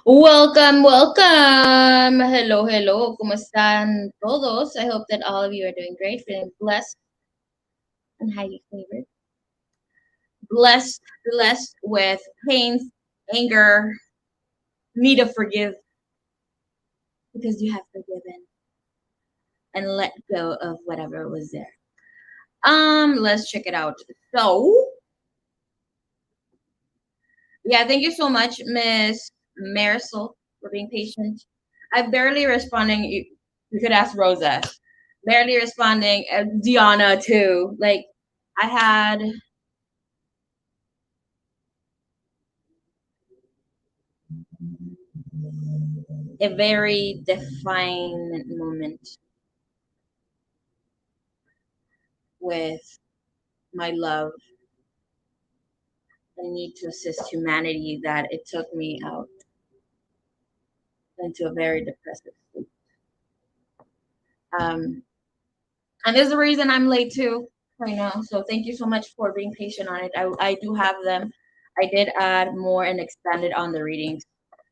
Welcome, welcome. Hello, hello. ¿Cómo están todos? I hope that all of you are doing great, feeling blessed and highly favored. Blessed with pains, anger, need to forgive because you have forgiven and let go of whatever was there. Let's check it out. So, yeah, thank you so much, Miss Marisol, for being patient. I'm barely responding. You could ask Rosa. Barely responding. Diana too. Like I had a very defined moment with my love and need to assist humanity that it took me out into a very depressive state. Um, and there's a reason I'm late too right now. So thank you so much for being patient on it. I do have them. I did add more and expanded on the readings.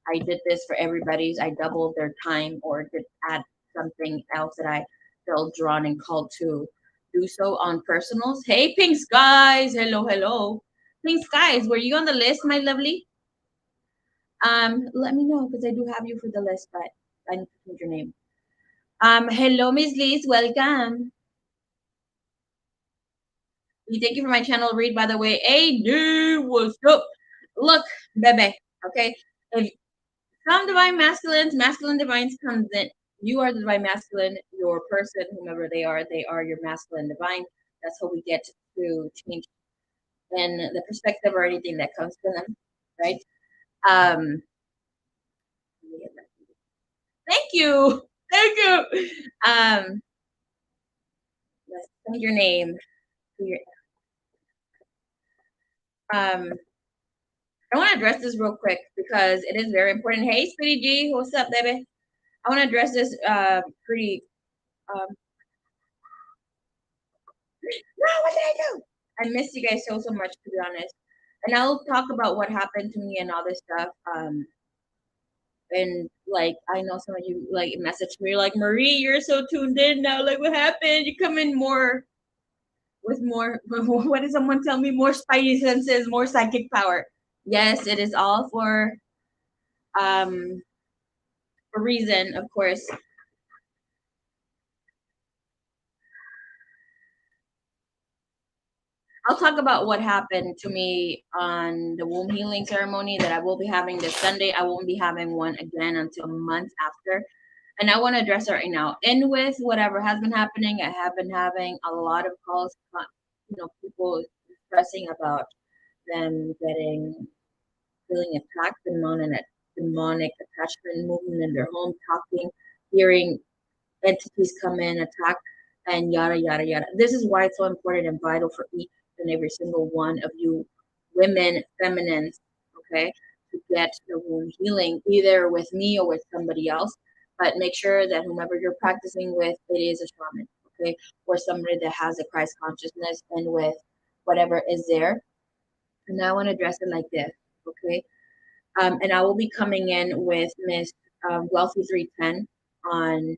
I did this for everybody's. I doubled their time or did add something else that I felt drawn and called to do so on personals. Hey, Pink Skies. Hello, hello. Pink Skies, were you on the list, my lovely? Let me know because I do have you for the list, but I need to change your name. Hello, Miss Liz. Welcome. Thank you for my channel read, by the way. Hey, dude, what's up? Look, bebe, okay? If some divine masculines, masculine divines comes in, you are the divine masculine, your person, whomever they are your masculine divine. That's how we get to change in the perspective or anything that comes to them, right? Um, thank you. Thank you. Let's send your name to your I want to address this real quick because it is very important. Hey, Sweetie G, what's up, baby? I want to address this pretty. No, what did I do? I miss you guys so much, to be honest. And I'll talk about what happened to me and all this stuff. And like I know some of you like message me like Marie, you're so tuned in now. Like what happened? You come in more with more. What did someone tell me? More spidey senses, more psychic power. Yes, it is all for um a reason, of course. I'll talk about what happened to me on the womb healing ceremony that I will be having this Sunday. I won't be having one again until months after. And I want to address it right now. And with whatever has been happening, I have been having a lot of calls, people expressing about them getting feeling attacked, demonic attachment movement in their home, talking, hearing entities come in, attack, and yada, yada, yada. This is why it's so important and vital for each and every single one of you women, feminines, okay, to get the womb healing either with me or with somebody else. But make sure that whomever you're practicing with, it is a shaman, okay, or somebody that has a Christ consciousness and with whatever is there. And I want to address it like this, okay? And I will be coming in with Miss Wealthy 310 on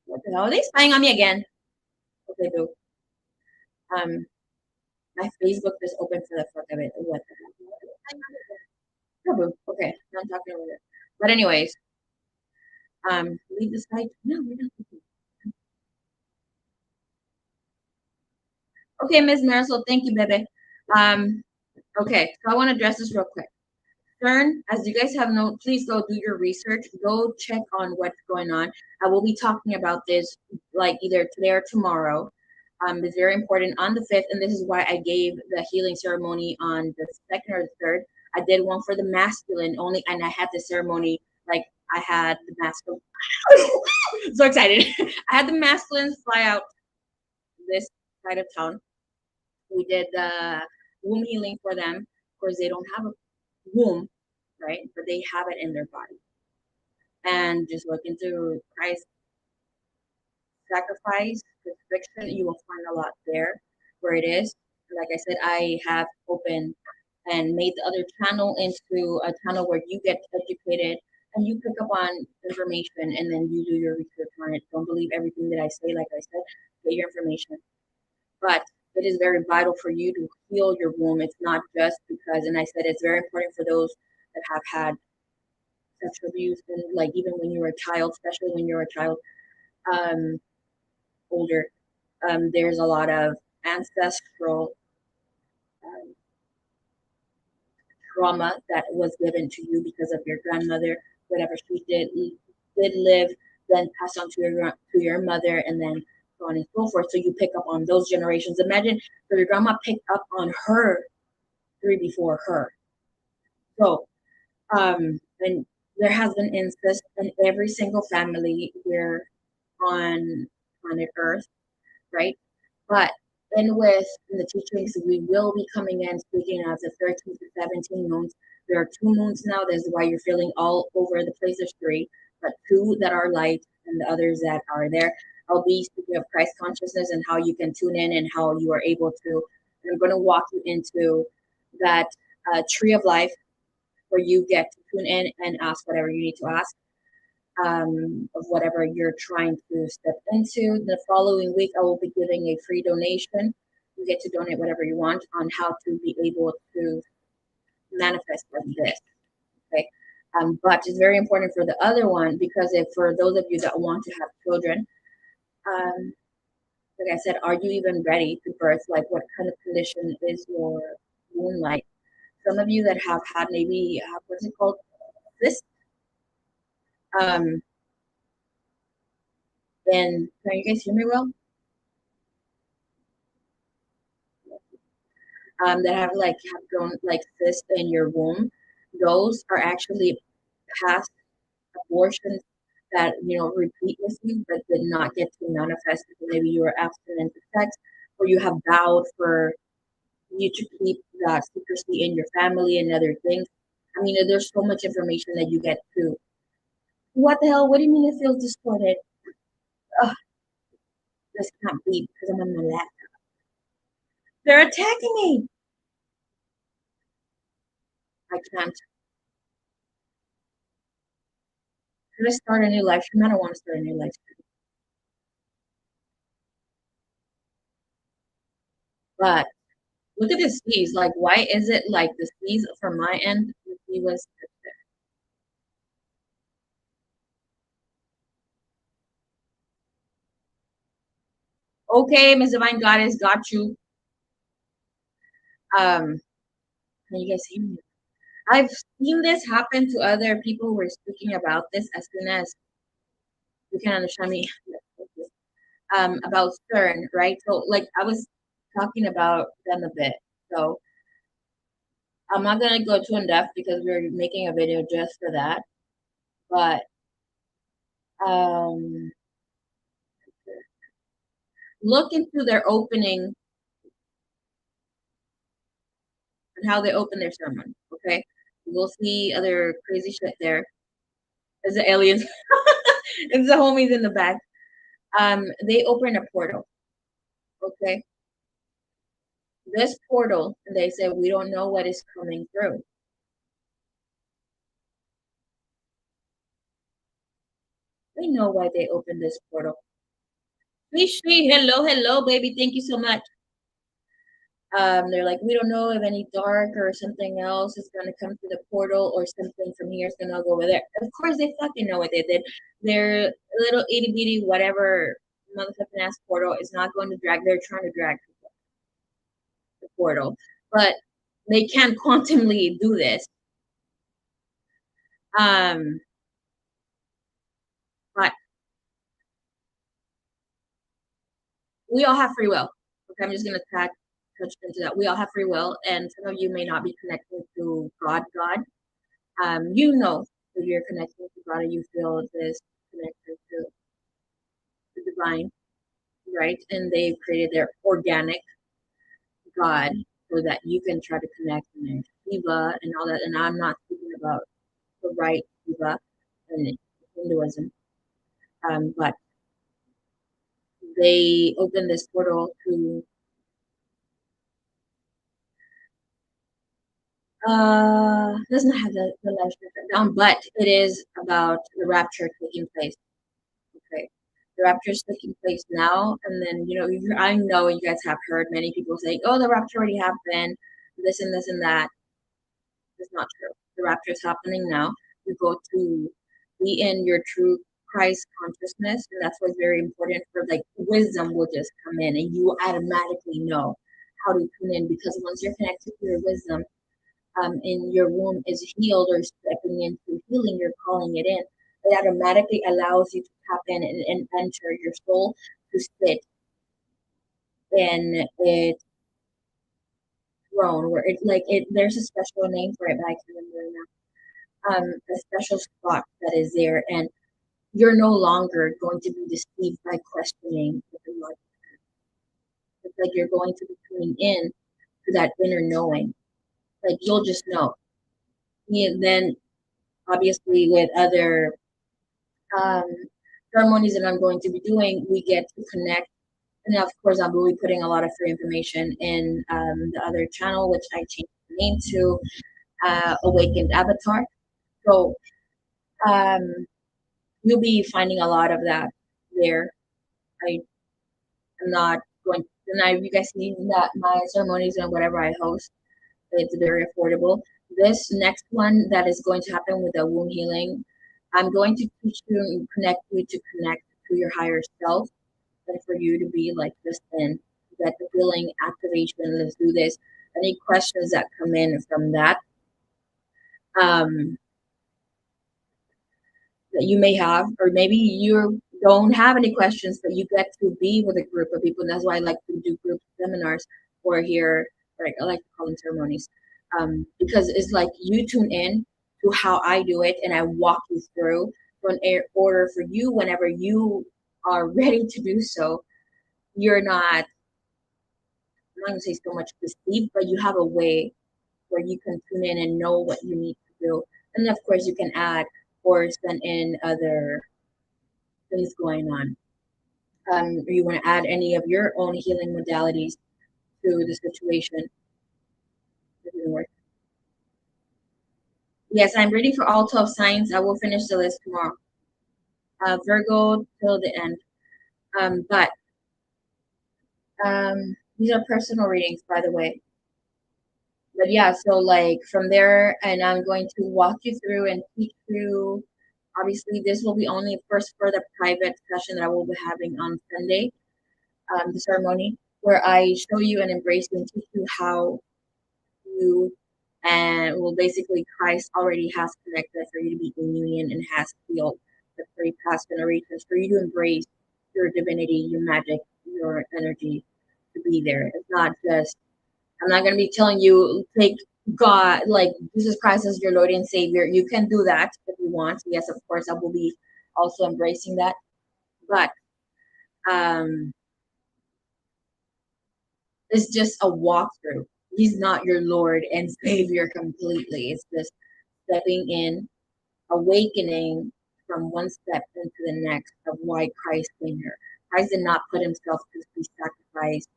what the hell are they spying on me again? Okay, do. Um, my Facebook just open for the fuck of it. What the hell? Oh, boo. Okay, now I'm talking over it. But anyways, leave the site. No, we're not. Okay, Miss Marisol, thank you, baby. Um, okay, so I want to address this real quick. Turn, as you guys have known, please go do your research. Go check on what's going on. I will be talking about this like either today or tomorrow. It's very important on the 5th, and this is why I gave the healing ceremony on the 2nd or the 3rd. I did one for the masculine only, and I had the ceremony like I had the masculine. So excited! I had the masculines fly out this side of town. We did the womb healing for them. Of course, they don't have a womb, right? But they have it in their body. And just look into Christ sacrifice, crucifixion, you will find a lot there where it is. Like I said, I have open and made the other channel into a channel where you get educated and you pick up on information and then you do your research on it. Don't believe everything that I say. Like I said, get your information. But it is very vital for you to heal your womb. It's not just because, and I said it's very important for those that have had sexual abuse, and like even when you were a child, especially when you're a child, um, older, there's a lot of ancestral um, trauma that was given to you because of your grandmother, whatever she did live, then pass on to your mother, and then so on and so forth. So you pick up on those generations. Imagine so your grandma picked up on her three before her. So and there has been incest in every single family here on planet Earth, right? But in the teachings, we will be coming in speaking of the 13 to 17 moons. There are two moons now. That's why you're feeling all over the place. There's three, but two that are light and the others that are there. I'll be speaking of Christ consciousness and how you can tune in and how you are able to. And I'm going to walk you into that tree of life where you get to tune in and ask whatever you need to ask of whatever you're trying to step into. The following week, I will be giving a free donation. You get to donate whatever you want on how to be able to manifest like this. Okay. But it's very important for the other one because if for those of you that want to have children, um, like I said, are you even ready to birth? Like, what kind of condition is your womb like? Some of you that have had maybe what's it called? This um, and can you guys hear me well? That have grown like cysts in your womb, those are actually past abortions that repeat with you but did not get to manifest because maybe you were abstinent of sex or you have vowed for you to keep that secrecy in your family and other things. I mean, there's so much information that you get to. What the hell? What do you mean it feels distorted? Ugh, this can't be because I'm on my lap. They're attacking me. I can't. Should I start a new live stream? I don't want to start a new live stream. But look at the C's. Like, why is it like the C's from my end? The C was okay, Miss Divine Goddess, got you. Can you guys hear me? I've seen this happen to other people who are speaking about this as soon as you can understand me. About CERN, right? So, like, I was talking about them a bit. So, I'm not gonna go too in depth because we're making a video just for that. But um, look into their opening and how they open their ceremony. Okay, we'll see other crazy shit there. There's the aliens. It's the homies in the back. They open a portal. Okay, this portal, they say we don't know what is coming through. We know why they opened this portal. Hello, hello, baby. Thank you so much. They're like, we don't know if any dark or something else is gonna come through the portal or something from here is gonna go over there. Of course, they fucking know what they did. Their little itty bitty whatever motherfucking ass portal is not going to drag. They're trying to drag the portal, but they can't quantumly do this. Um, but we all have free will. Okay, I'm just gonna touch into that. We all have free will, and some of you may not be connected to God. You know that you're connected to God, and you feel this connection to the divine, right? And they've created their organic God so that you can try to connect and there's Shiva and all that. And I'm not speaking about the right Shiva and Hinduism, but they open this portal to Doesn't have the life down, but it is about the rapture taking place. Okay. The rapture is taking place now, and then I know you guys have heard many people saying, "Oh, the rapture already happened," this and this and that. It's not true. The rapture is happening now. You go to be in your true Christ consciousness, and that's what's very important. For like wisdom will just come in, and you automatically know how to tune in, because once you're connected to your wisdom, and your womb is healed or stepping into healing, you're calling it in. It automatically allows you to tap in and enter your soul to sit in its throne, where it like it. There's a special name for it, but I can't remember now. A special spot that is there, and you're no longer going to be deceived by questioning the Lord. It's like you're going to be tuning in to that inner knowing. Like you'll just know. And then obviously with other um, ceremonies that I'm going to be doing, we get to connect. And of course, I will be putting a lot of free information in the other channel, which I changed the name to Awakened Avatar. So um, you'll be finding a lot of that there. I am not going, and you guys see that my ceremonies and whatever I host, it's very affordable. This next one that is going to happen with the womb healing, I'm going to teach you and connect you to connect to your higher self, and for you to be like this in get the feeling activation. Let's do this. Any questions that come in from that, um, that you may have, or maybe you don't have any questions, but you get to be with a group of people. And that's why I like to do group seminars or here, like I like to call them ceremonies, because it's like you tune in to how I do it, and I walk you through to an order for you whenever you are ready to do so. You're not, I'm not going to say so much deceived, but you have a way where you can tune in and know what you need to do. And of course, you can add or send in other things going on. Or you want to add any of your own healing modalities to the situation. Yes, I'm ready for all 12 signs. I will finish the list tomorrow. Virgo till the end. But these are personal readings, by the way. But yeah, so like from there, and I'm going to walk you through and teach you. Obviously, this will be only first for the private session that I will be having on Sunday, the ceremony, where I show you and embrace you and teach you how you and well, basically, Christ already has connected for you to be in union and has healed the three past generations for you to embrace your divinity, your magic, your energy to be there. It's not just I'm not going to be telling you take God, like Jesus Christ as your Lord and Savior. You can do that if you want. Yes, of course, I will be also embracing that. But um, it's just a walkthrough. He's not your Lord and Savior completely. It's just stepping in, awakening from one step into the next of why Christ came here. Christ did not put himself to be sacrificed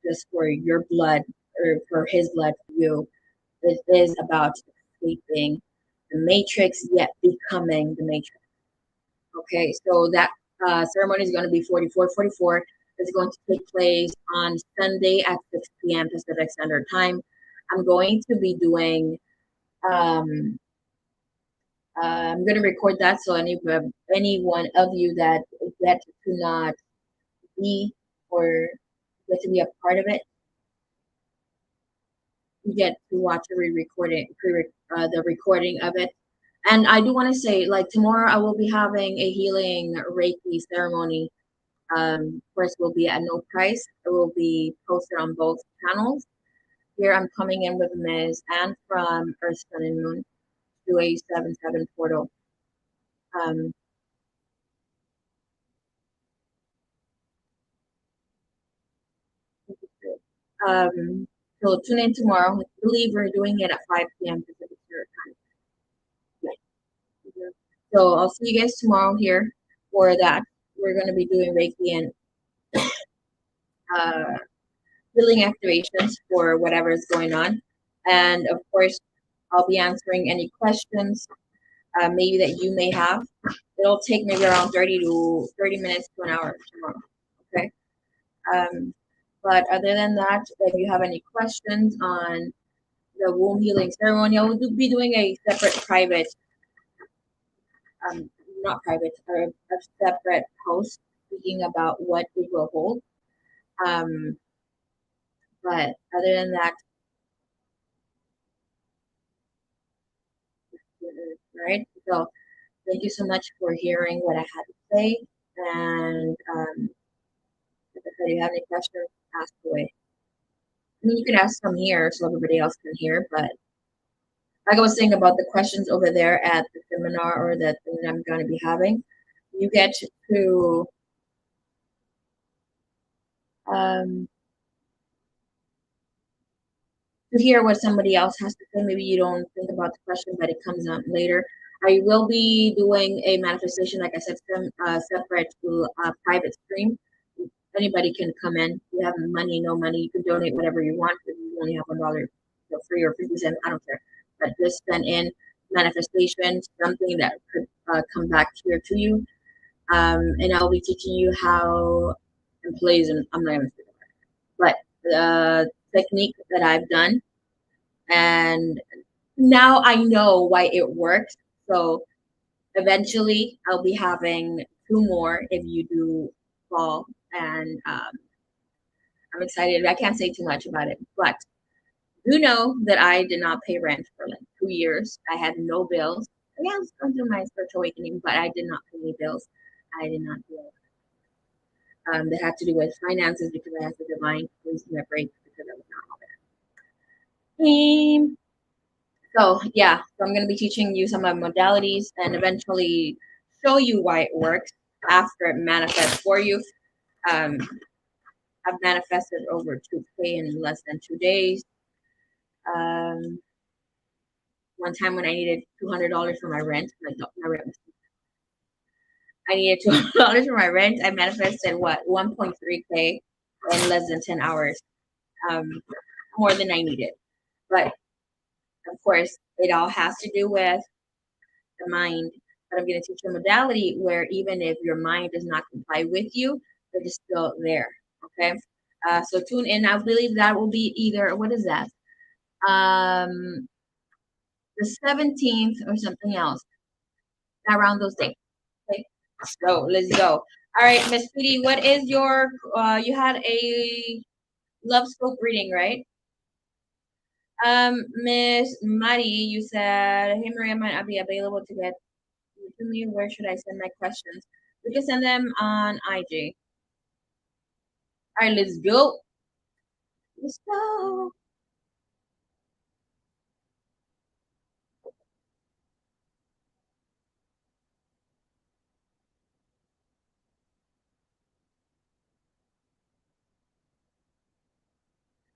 just for your blood or for his blood for you. It is about escaping the matrix, yet becoming the matrix. Okay, so that ceremony is going to be 4444. It's going to take place on Sunday at 6 p.m. Pacific Standard Time. I'm going to be doing, um, I'm going to record that so any one of you that get to not be or get to be a part of it, you get to watch the recording of it. And I do want to say, like tomorrow, I will be having a healing Reiki ceremony. Of course, will be at no price. It will be posted on both channels. Here, I'm coming in with Ms. Anne from Earth, Sun, and Moon 2877 portal. Um, so tune in tomorrow. I believe we're doing it at 5 p.m. Pacific Standard Time. Yeah. So I'll see you guys tomorrow here for that. We're going to be doing Reiki and uh, healing activations for whatever is going on. And of course, I'll be answering any questions maybe that you may have. It'll take maybe around 30 minutes to an hour tomorrow. Okay. Um, but other than that, if you have any questions on the womb healing ceremony, I will be doing a separate private, um, not private, or a separate post speaking about what it will hold. Um, but other than that, right? So thank you so much for hearing what I had to say. And if you have any questions, ask away. I mean, you can ask some here so everybody else can hear, but like I was saying about the questions over there at the seminar or the thing that I'm going to be having, you get to um, to hear what somebody else has to say. Maybe you don't think about the question, but it comes up later. I will be doing a manifestation, like I said, separate to a private stream. Anybody can come in. You have money, no money, you can donate whatever you want. If you only have $1, free or 50 cents, I don't care. But just send in manifestation, something that could come back here to you. And I'll be teaching you how employees, and I'm not going to say that, but the technique that I've done. And now I know why it works. So eventually I'll be having two more if you do fall. And I'm excited. I can't say too much about it, but do know that I did not pay rent for like 2 years. I had no bills. Yeah, I was going through my spiritual awakening, but I did not pay any bills. I did not do that had to do with finances because I had the divine please my break because I was not all there. So yeah, so I'm gonna be teaching you some of the modalities and eventually show you why it works after it manifests for you. Um, I've manifested over 2K in less than 2 days. Um, one time when I needed $200 for my rent, like my rent, I needed $200 for my rent. I manifested what 1.3K in less than 10 hours, um, more than I needed. But of course, it all has to do with the mind. But I'm going to teach you a modality where even if your mind does not comply with you, it is still there. Okay. So tune in. I believe that will be either, what is that? Um, the 17th or something else around those days. Okay. So let's go. All right, Miss Petey, what is your, you had a love scope reading, right? Miss Maddie, you said, hey Maria, might I be available to get to me? Where should I send my questions? We can send them on IG. All right, let's go. Let's go.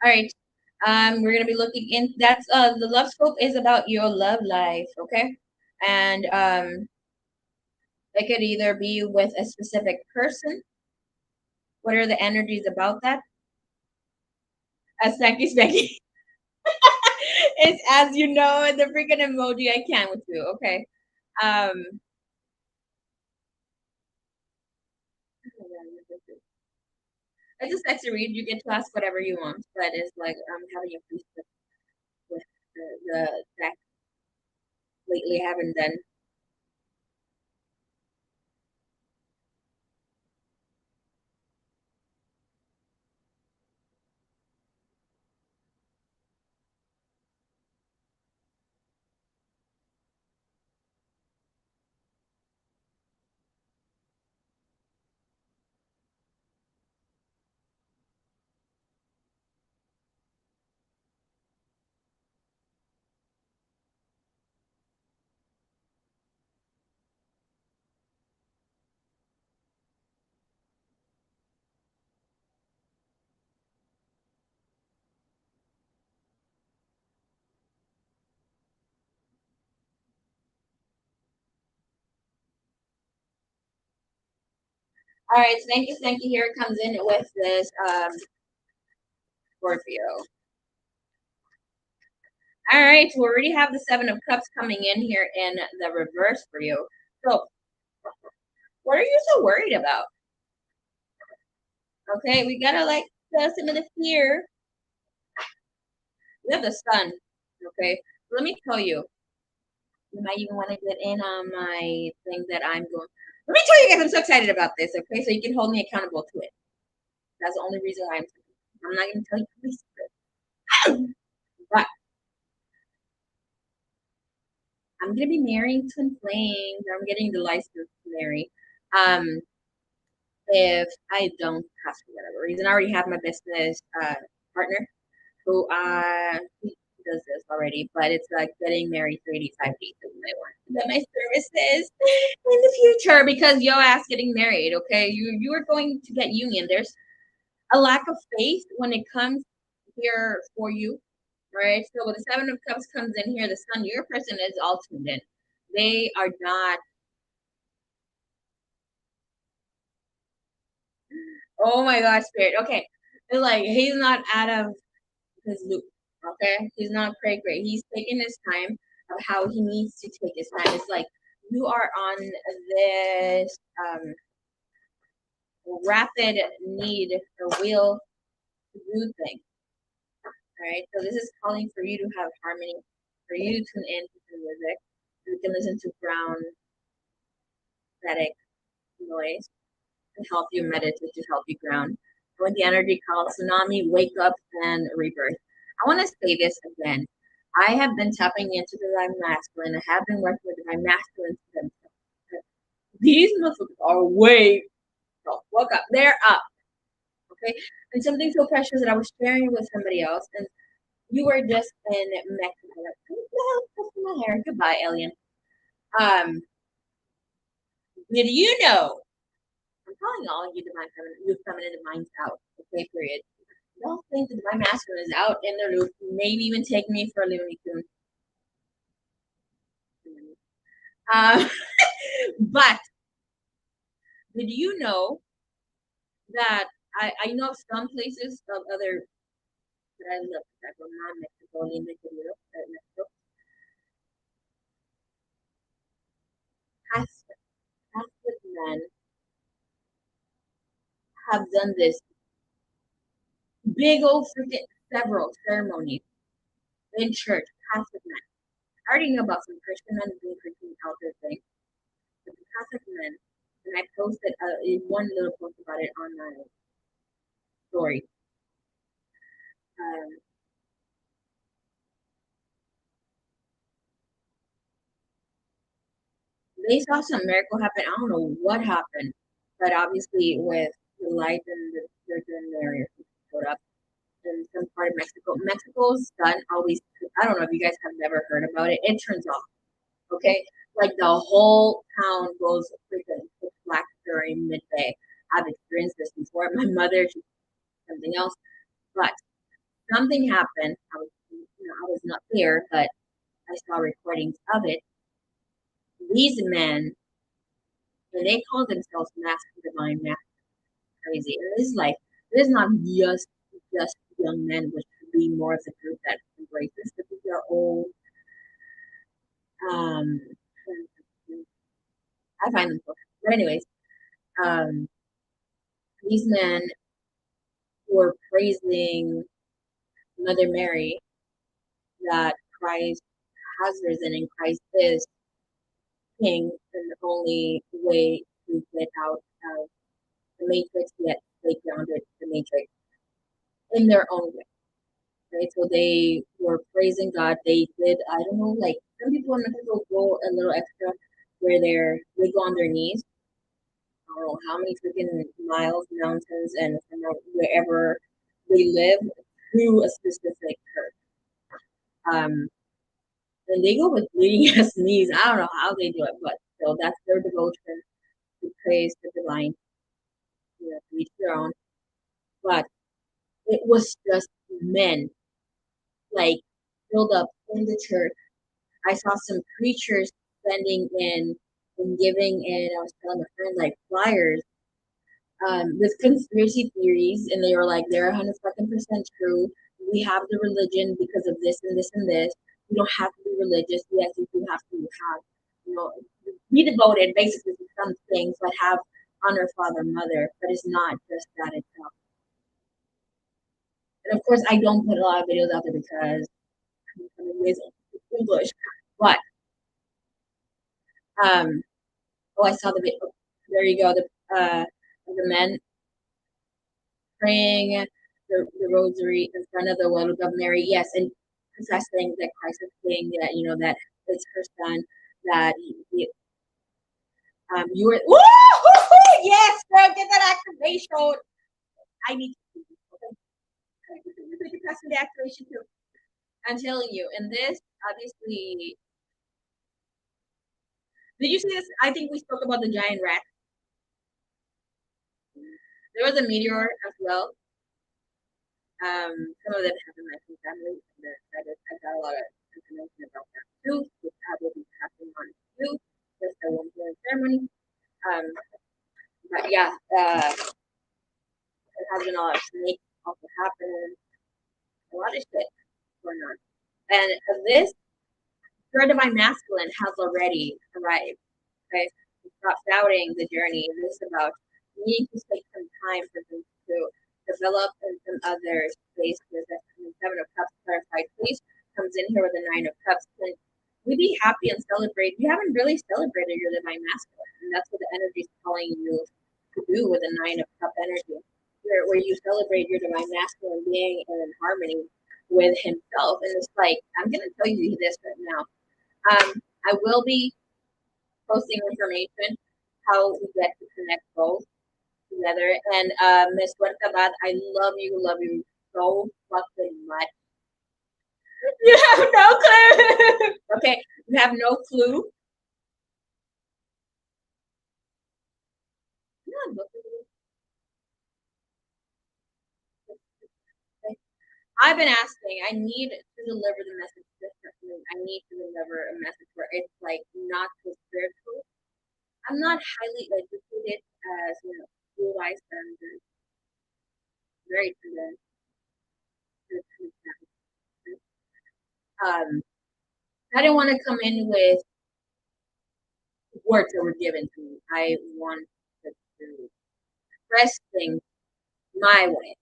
All right. We're gonna be looking in. That's the love scope is about your love life, okay? And it could either be with a specific person. What are the energies about that? A stanky spanky. It's as you know the freaking emoji I can with you, okay? Um, it's a sexy read. You get to ask whatever you want, but it's like having a piece with the deck lately. Haven't done. All right, thank you, thank you. Here it comes in with this Scorpio. All right, so we already have the Seven of Cups coming in here in the reverse for you. So, what are you so worried about? Okay, we gotta like some of the fear. We have the Sun. Okay, let me tell you. You might even want to get in on my thing that I'm doing. Let me tell you guys, I'm so excited about this. Okay, so you can hold me accountable to it. That's the only reason why I'm not going to tell you my secret. But I'm going to be marrying twin flames. I'm getting the license to marry. Um, if I don't pass for whatever reason, I already have my business partner who he does this already, but it's like getting married 3 to 5 days. And I want to get my services in the future because yo ass getting married. Okay, you are going to get union. There's a lack of faith when it comes here for you, right? So when the Seven of Cups comes in here, the Sun, your person is all tuned in. They are not. Oh my God, spirit. Okay, they're like he's not out of his loop. Okay, he's not cray cray. He's taking his time of how he needs to take his time. It's like you are on this rapid need or will to do things. Right, so this is calling for you to have harmony, for you to tune in to the music. You can listen to brown static noise to help you meditate, to help you ground. When the energy calls tsunami, wake up and rebirth. I want to say this again. I have been tapping into the divine masculine. I have been working with divine masculine. These muscles are way up. Woke up. They're up. Okay. And something so precious that I was sharing with somebody else, and you were just in Mexico. Like, my hair. Goodbye, alien. Um, did you know? I'm calling all you divine feminine, you feminine minds out. Okay, period. Don't think the divine masculine is out in their loop. Maybe even take me for a Looney Tune. Uh, but did you know that I know of some places of other that I live that were not Mexico, only Mexico, Catholic, Catholic men have done this big old freaking several ceremonies in church, Catholic men. I already know about some Christian men doing Christian out there thing, but the Catholic men, and I posted one little post about it on my story. Um, they saw some miracle happen. I don't know what happened, but obviously with the light and the Virgin Mary showed up in some part of Mexico. Mexico's sun always, I don't know if you guys have never heard about it, it turns off. Okay? Like the whole town goes freaking pitch black during midday. I've experienced this before. My mother, she's something else, but something happened. I was not there, but I saw recordings of it. These men, and they call themselves masked divine masked crazy. And this is like this is not just young men, which should be more of the group that embraces, but these are old. Um, I find them cool. But anyways, um, these men were praising Mother Mary that Christ has risen and Christ is King, and the only way to get out of the matrix, yet stay grounded the matrix in their own way. Right? So they were praising God. They did, I don't know, like some people in Mexico go a little extra where they go on their knees. I don't know how many freaking miles, mountains, and from wherever they live to a specific church. Um, and they go with bleeding ass knees. I don't know how they do it, but so that's their devotion to praise the divine, to each their own. But it was just men, like filled up in the church. I saw some preachers sending in and giving in. I was telling a friend like flyers with conspiracy theories, and they were like, they're 100% true. We have the religion because of this and this and this. You don't have to be religious. Yes, you do have to have, you know, be devoted basically to some things, but have honor father, mother. But it's not just that itself. And of course, I don't put a lot of videos out there because I'm amazing English. But oh, I saw the video. There you go. The men praying the rosary in front of the World of Mary. Yes, and confessing that Christ is King. That that it's her son. That you were. Woo! Yes, girl, get that activation. I need to. Okay. You can pass me the activation too. I'm telling you, and this obviously. Did you see this? I think we spoke about the giant rat. There was a meteor as well. Some of them have in my family, and I got a lot of information about that too, which I will be passing on to you, just a one ceremony. Um, but yeah, there has been a lot of snakes also happening, a lot of shit going on. And this third divine masculine has already arrived. Okay, stop doubting the journey. It is about needing to take some time for them to develop in some other spaces. That Seven of Cups clarified place comes in here with the Nine of Cups. Can we be happy and celebrate? You haven't really celebrated your divine masculine, and that's what the energy is calling you to do with the Nine of Cup energy, where you celebrate your divine masculine being in harmony with himself. And it's like, I'm gonna tell you this right now. I will be posting information how we get to connect both together. And Miss Huertabad, I love you so fucking much. You have no clue. Okay, you have no clue. I've been asking. I need to deliver the message differently. I need to deliver a message where it's like not so spiritual. I'm not highly educated as school wise and very convinced. I didn't want to come in with words that were given to me. I wanted to express things my way,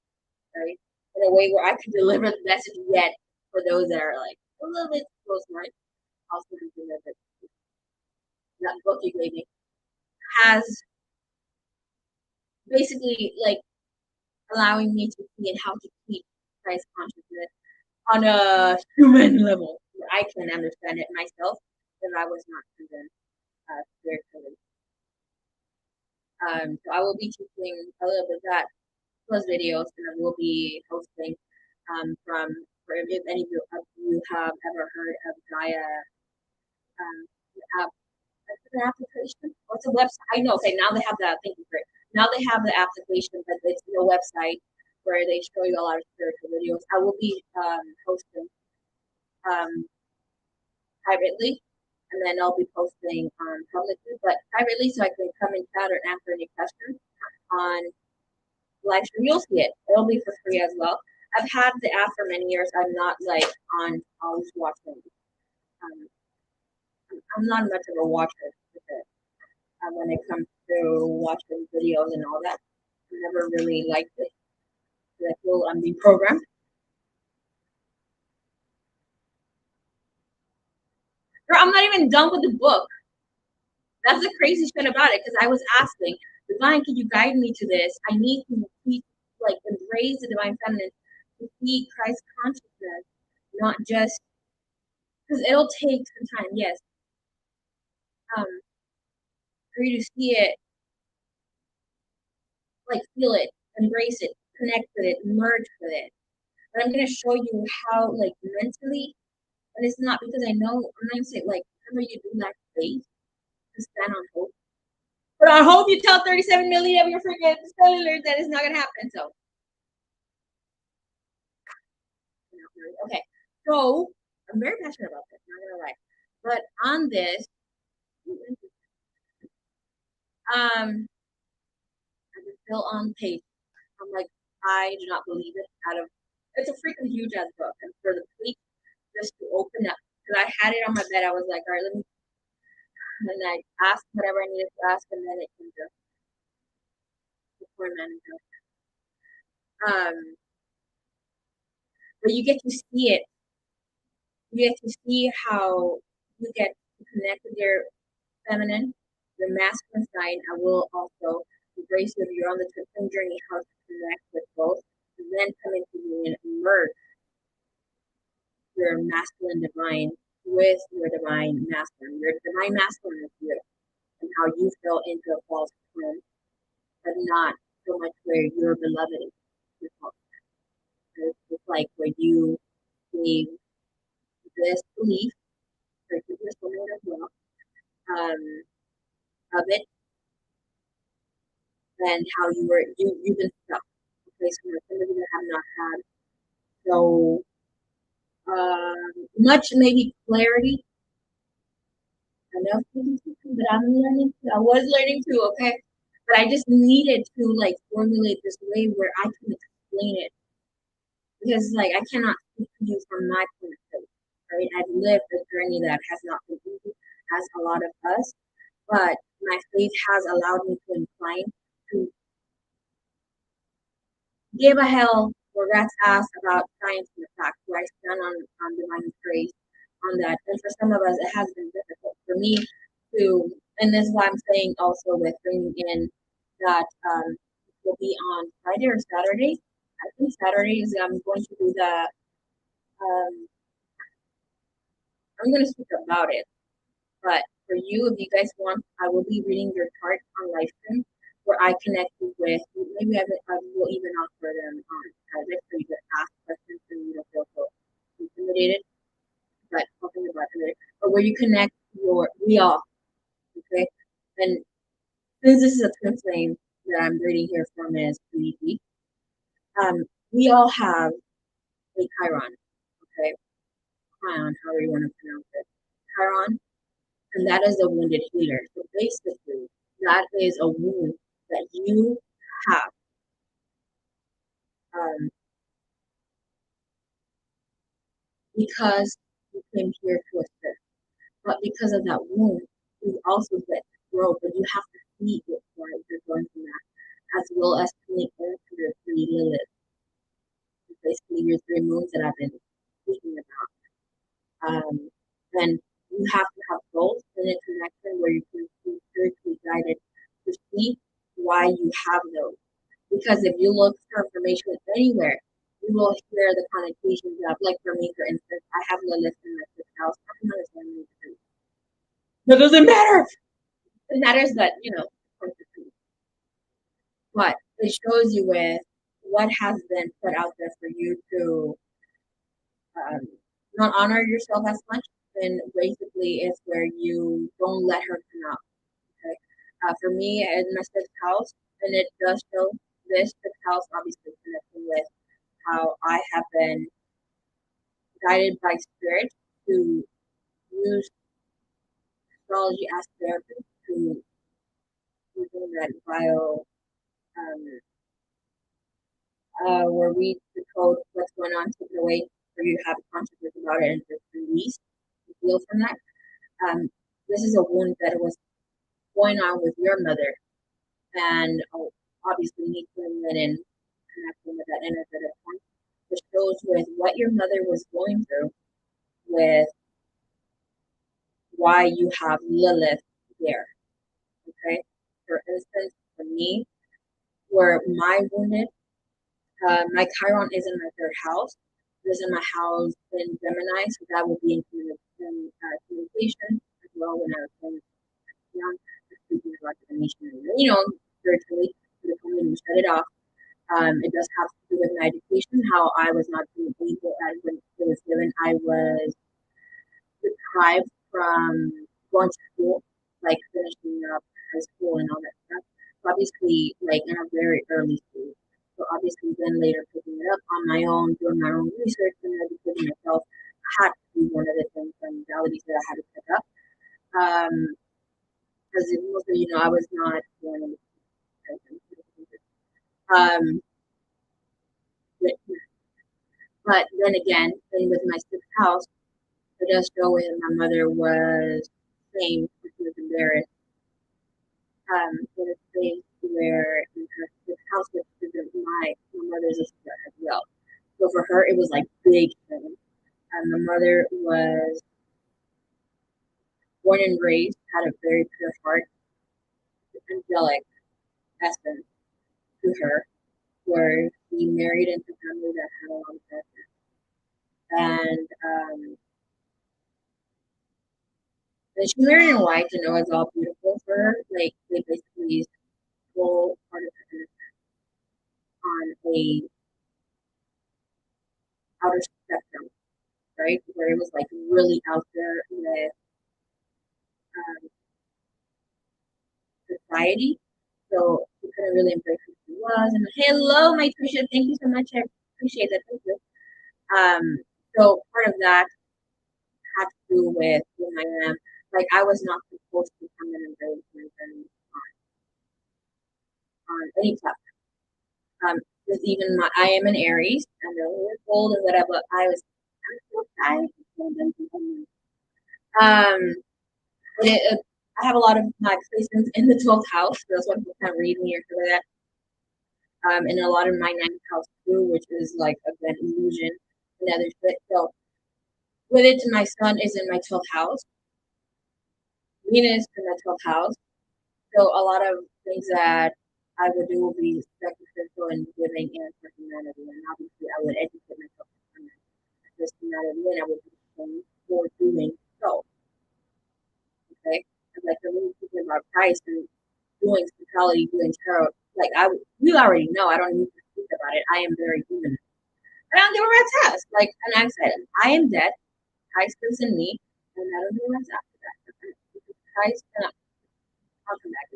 right? In a way where I could deliver the message yet for those that are like a little bit close minded, also to deliver that book you gave me has basically like allowing me to see and how to keep Christ consciousness on a human level where I can understand it myself if I was not convinced spiritually. So I will be teaching a little bit of that plus videos, and I will be hosting from for if any of you have ever heard of Gaia app. An application? What's a website? I know. Okay, now they have that. Thank you for it. Now they have the application, but it's no website where they show you a lot of spiritual videos. I will be hosting um, privately, and then I'll be posting publicly, but privately so I can come and chat or answer any questions on live stream. You'll see it. It'll be for free as well. I've had the app for many years. I'm not like on always watching. Um, I'm not much of a watcher with it when it comes to watching videos and all that. I never really liked it. I feel I'm being programmed. Girl, I'm not even done with the book. That's the crazy shit about it because I was asking, Divine, can you guide me to this? I need to like embrace the divine feminine to see Christ consciousness, not just because it'll take some time, yes, um, for you to see it, like feel it, embrace it, connect with it, merge with it. But I'm gonna show you how, like mentally, and it's not because I know. I'm not saying like, remember you do lack faith to stand on hope. But on hope, you tell 37 million of your freaking cellulars that it's not gonna happen. So, okay. So I'm very passionate about this. Not gonna lie. But on this, I'm still on pace. I'm like, I do not believe it. Out of it's a freaking huge ass book, and for the page just to open up had it on my bed. I was like, all right, let me, and I asked whatever I needed to ask, and then it came to the poor manager. But you get to see it. You get to see how you get to connect with your feminine, your masculine side. I will also embrace you if you're on the twin journey, how to connect with both, and then come into union and merge your masculine divine with your divine masculine. Your divine masculine is you, and how you fell into a false twin, but not so much where your beloved is. It's like where you gave this belief, or this woman as well, of it, and how you've been stuck. Okay, so somebody that have not had so much maybe clarity. I know but I'm learning. I was learning too. Okay, but I just needed to like formulate this way where I can explain it, because like I cannot speak to you from my point of view. Right, I've lived a journey that has not been easy, as a lot of us, but my faith has allowed me to incline to give a hell or rat's ass about science and the facts, where I stand on divine grace on that. And for some of us, it has been difficult. For me to, and this is why I'm saying also with bringing in that will be on Friday or Saturday. I think Saturday is I'm going to do I'm going to speak about it. But for you, if you guys want, I will be reading your chart on live stream where I connect you with, maybe I will even offer them private so you can ask questions and you don't feel so intimidated, but talking about it, but where you connect we all, okay? And since this is a twin flame that I'm reading here from is Divinity, we all have a Chiron, okay? Chiron, however you want to pronounce it. Chiron, and that is a wounded healer. So basically, that is a wound that you have. Um, because you came here to assist. But because of that wound, you also get to grow, but you have to see it while you're going through that, as well as connect into your three Lilith, basically your three moons that I've been speaking about. Then you have to have both in a connection where you can be spiritually guided to see why you have those. Because if you look for information anywhere, you will hear the connotations of, like for me, for instance, I have Lilith in my fifth house. I don't understand it. That doesn't matter. It matters that, but it shows you with what has been put out there for you to um, not honor yourself as much. And basically, it's where you don't let her come out. Okay. For me, in my sixth house, and it does show this sixth house, obviously connecting with how I have been guided by spirit to use astrology as therapy to using that bio um, where we decode what's going on, take it away, for you to have a consciousness about it and just release, heal from that. This is a wound that was going on with your mother, and obviously me putting it in, connecting with that energetic point, which shows with what your mother was going through, with why you have Lilith there. Okay, for instance, for me, where my wounded, my Chiron is in my third house. It is in my house in Gemini, so that would be in communication as well when I was young, speaking about divination, spiritually, to the community, shut it off. It does have to do with my education, how I was not being able, as when it was given, I was deprived from going to school, like finishing up high school and all that stuff. So obviously, like in a very early stage. So obviously, then later picking it up on my own, doing my own research and educating myself had to be one of the things and modalities that I had to pick up. Because most of I was not born in um, but then again, then with my sixth house, It does show when my mother was same, she was embarrassed, in a space where in her the house which isn't my mother's sister as well. So for her, it was like big thing. And my mother was born and raised, had a very pure heart, angelic essence to her, where she married into a family that had a lot of character. And then she married in white, and it was all beautiful for her. Like they basically stole part of her on a outer spectrum, right? Where it was like really out there with society. So she couldn't really embrace who she was. And hello, my Trisha, thank you so much. I appreciate that. Thank you. So part of that had to do with who I am. Like I was not supposed to come in and embrace and on any platform. Because even I am an Aries, and the years old and whatever. I'm so tired. Um, I have a lot of my placements in the 12th house. So that's why people can't read me or something like that. And a lot of my ninth house too, which is like again illusion and other shit. So with it, my sun is in my 12th house, Venus in my 12th house. So a lot of things that I would do will be sacrificial and giving and for humanity. And obviously, I would educate myself on this humanity, and I would be shamed for doing so. Okay, and like the really thinking about Christ and doing spirituality, doing tarot. Like you already know. I don't need to speak about it. I am very human. I don't give a rat's ass. Like, and I said, I am dead. Christ lives in me, and I don't give a rat's after that. Christ, and I'll come back.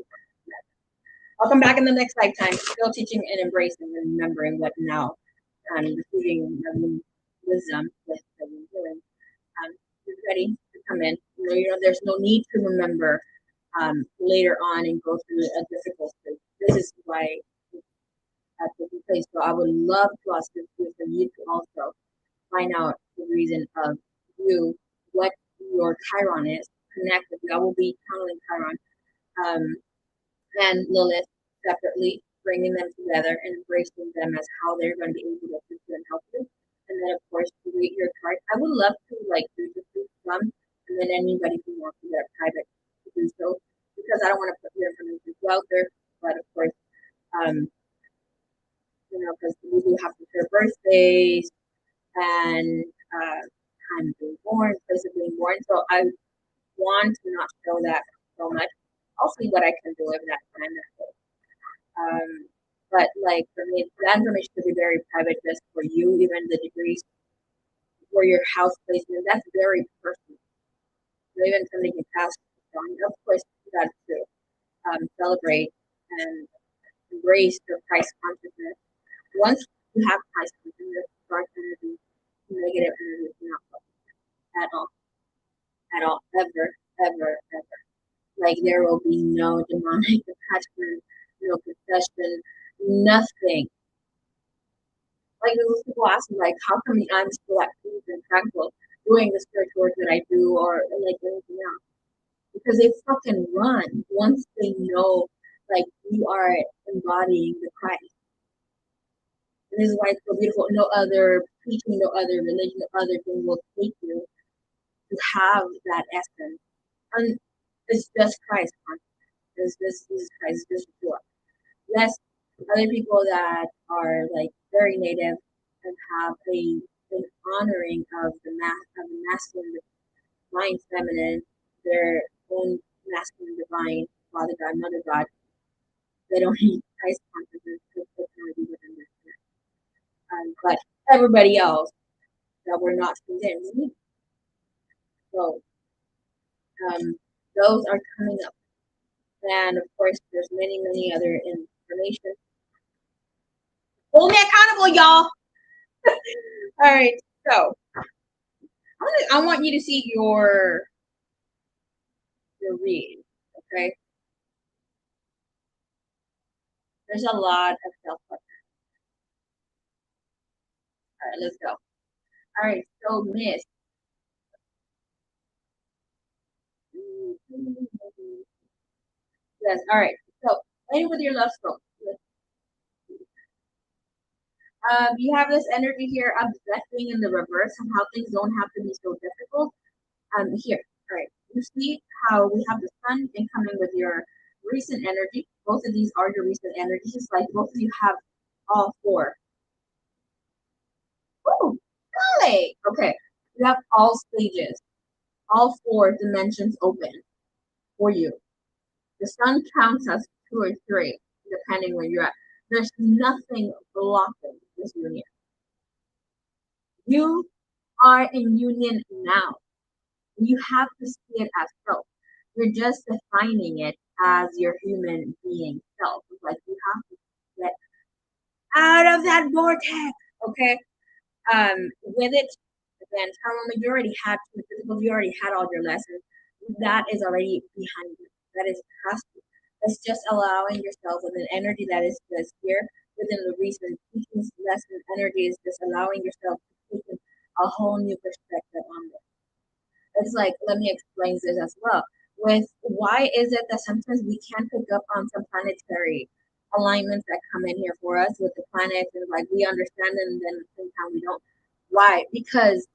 I'll come back in the next lifetime, still teaching and embracing and remembering what now, receiving wisdom with the healing. Is ready to come in. There's no need to remember later on and go through a difficult stage. This is why at this place. So I would love to ask this for you to also find out the reason of you, what your Chiron is, connect with you. I will be channeling Chiron and Lilith separately, bringing them together and embracing them as how they're going to be able to assist you and help you. And then, of course, to read your chart. I would love to like do just some, and then anybody who wants to get private to do so, because I don't want to put your information out there. But of course, um, because we do have to share birthdays and time of being born, place of being born. So I want to not show that so much. I'll see what I can do with that time. But like for me, that information could be very private just for you, even the degrees for your house placement. That's very personal. So even something you pass on, of course, you got to celebrate and embrace your Christ consciousness. Once you have Christ consciousness, dark energy, negative energy is not at all, at all, ever, ever, ever. Like there will be no demonic attachment, no possession, nothing. Like those people ask me, like, how come I'm still at peace and tranquil doing the spiritual work that I do, or like anything else? Because they fucking run once they know, like, you are embodying the Christ. And this is why it's so beautiful. No other preaching, no other religion, no other thing will take you to have that essence. And it's just Christ. This is Christ. This is pure. Yes, other people that are like very native and have an honoring of the masculine, divine, feminine, their own masculine, divine, Father God, Mother God. They don't need Christ consciousness to put be within their but everybody else that we're not tuned in, we need. So those are coming up, and of course, there's many other information. Hold me accountable, y'all. All right, so I want you to see your read. Okay, there's a lot of self talk. All right, let's go. All right, so Miss, Yes. All right. So, end with your love stroke. You have this energy here of blessing in the reverse of how things don't have to be so difficult. Here, all right. You see how we have the sun incoming with your recent energy. Both of these are your recent energies. It's like both of you have all four. Oh, golly. Okay. You have all stages, all four dimensions open for you. The sun counts as two or three, depending where you're at. There's nothing blocking this union. You are in union now. You have to see it as self. You're just defining it as your human being self. It's like you have to get out of that vortex. Okay. With it, again, Tyrone, you already had you already had all your lessons. That is already behind you. That is past you. It's just allowing yourself with an energy that is just here within the recent teachings, lesson energy is just allowing yourself to take a whole new perspective on this. It's like, let me explain this as well. With why is it that sometimes we can't pick up on some planetary alignments that come in here for us with the planets and like we understand them and then sometimes we don't. Why? Because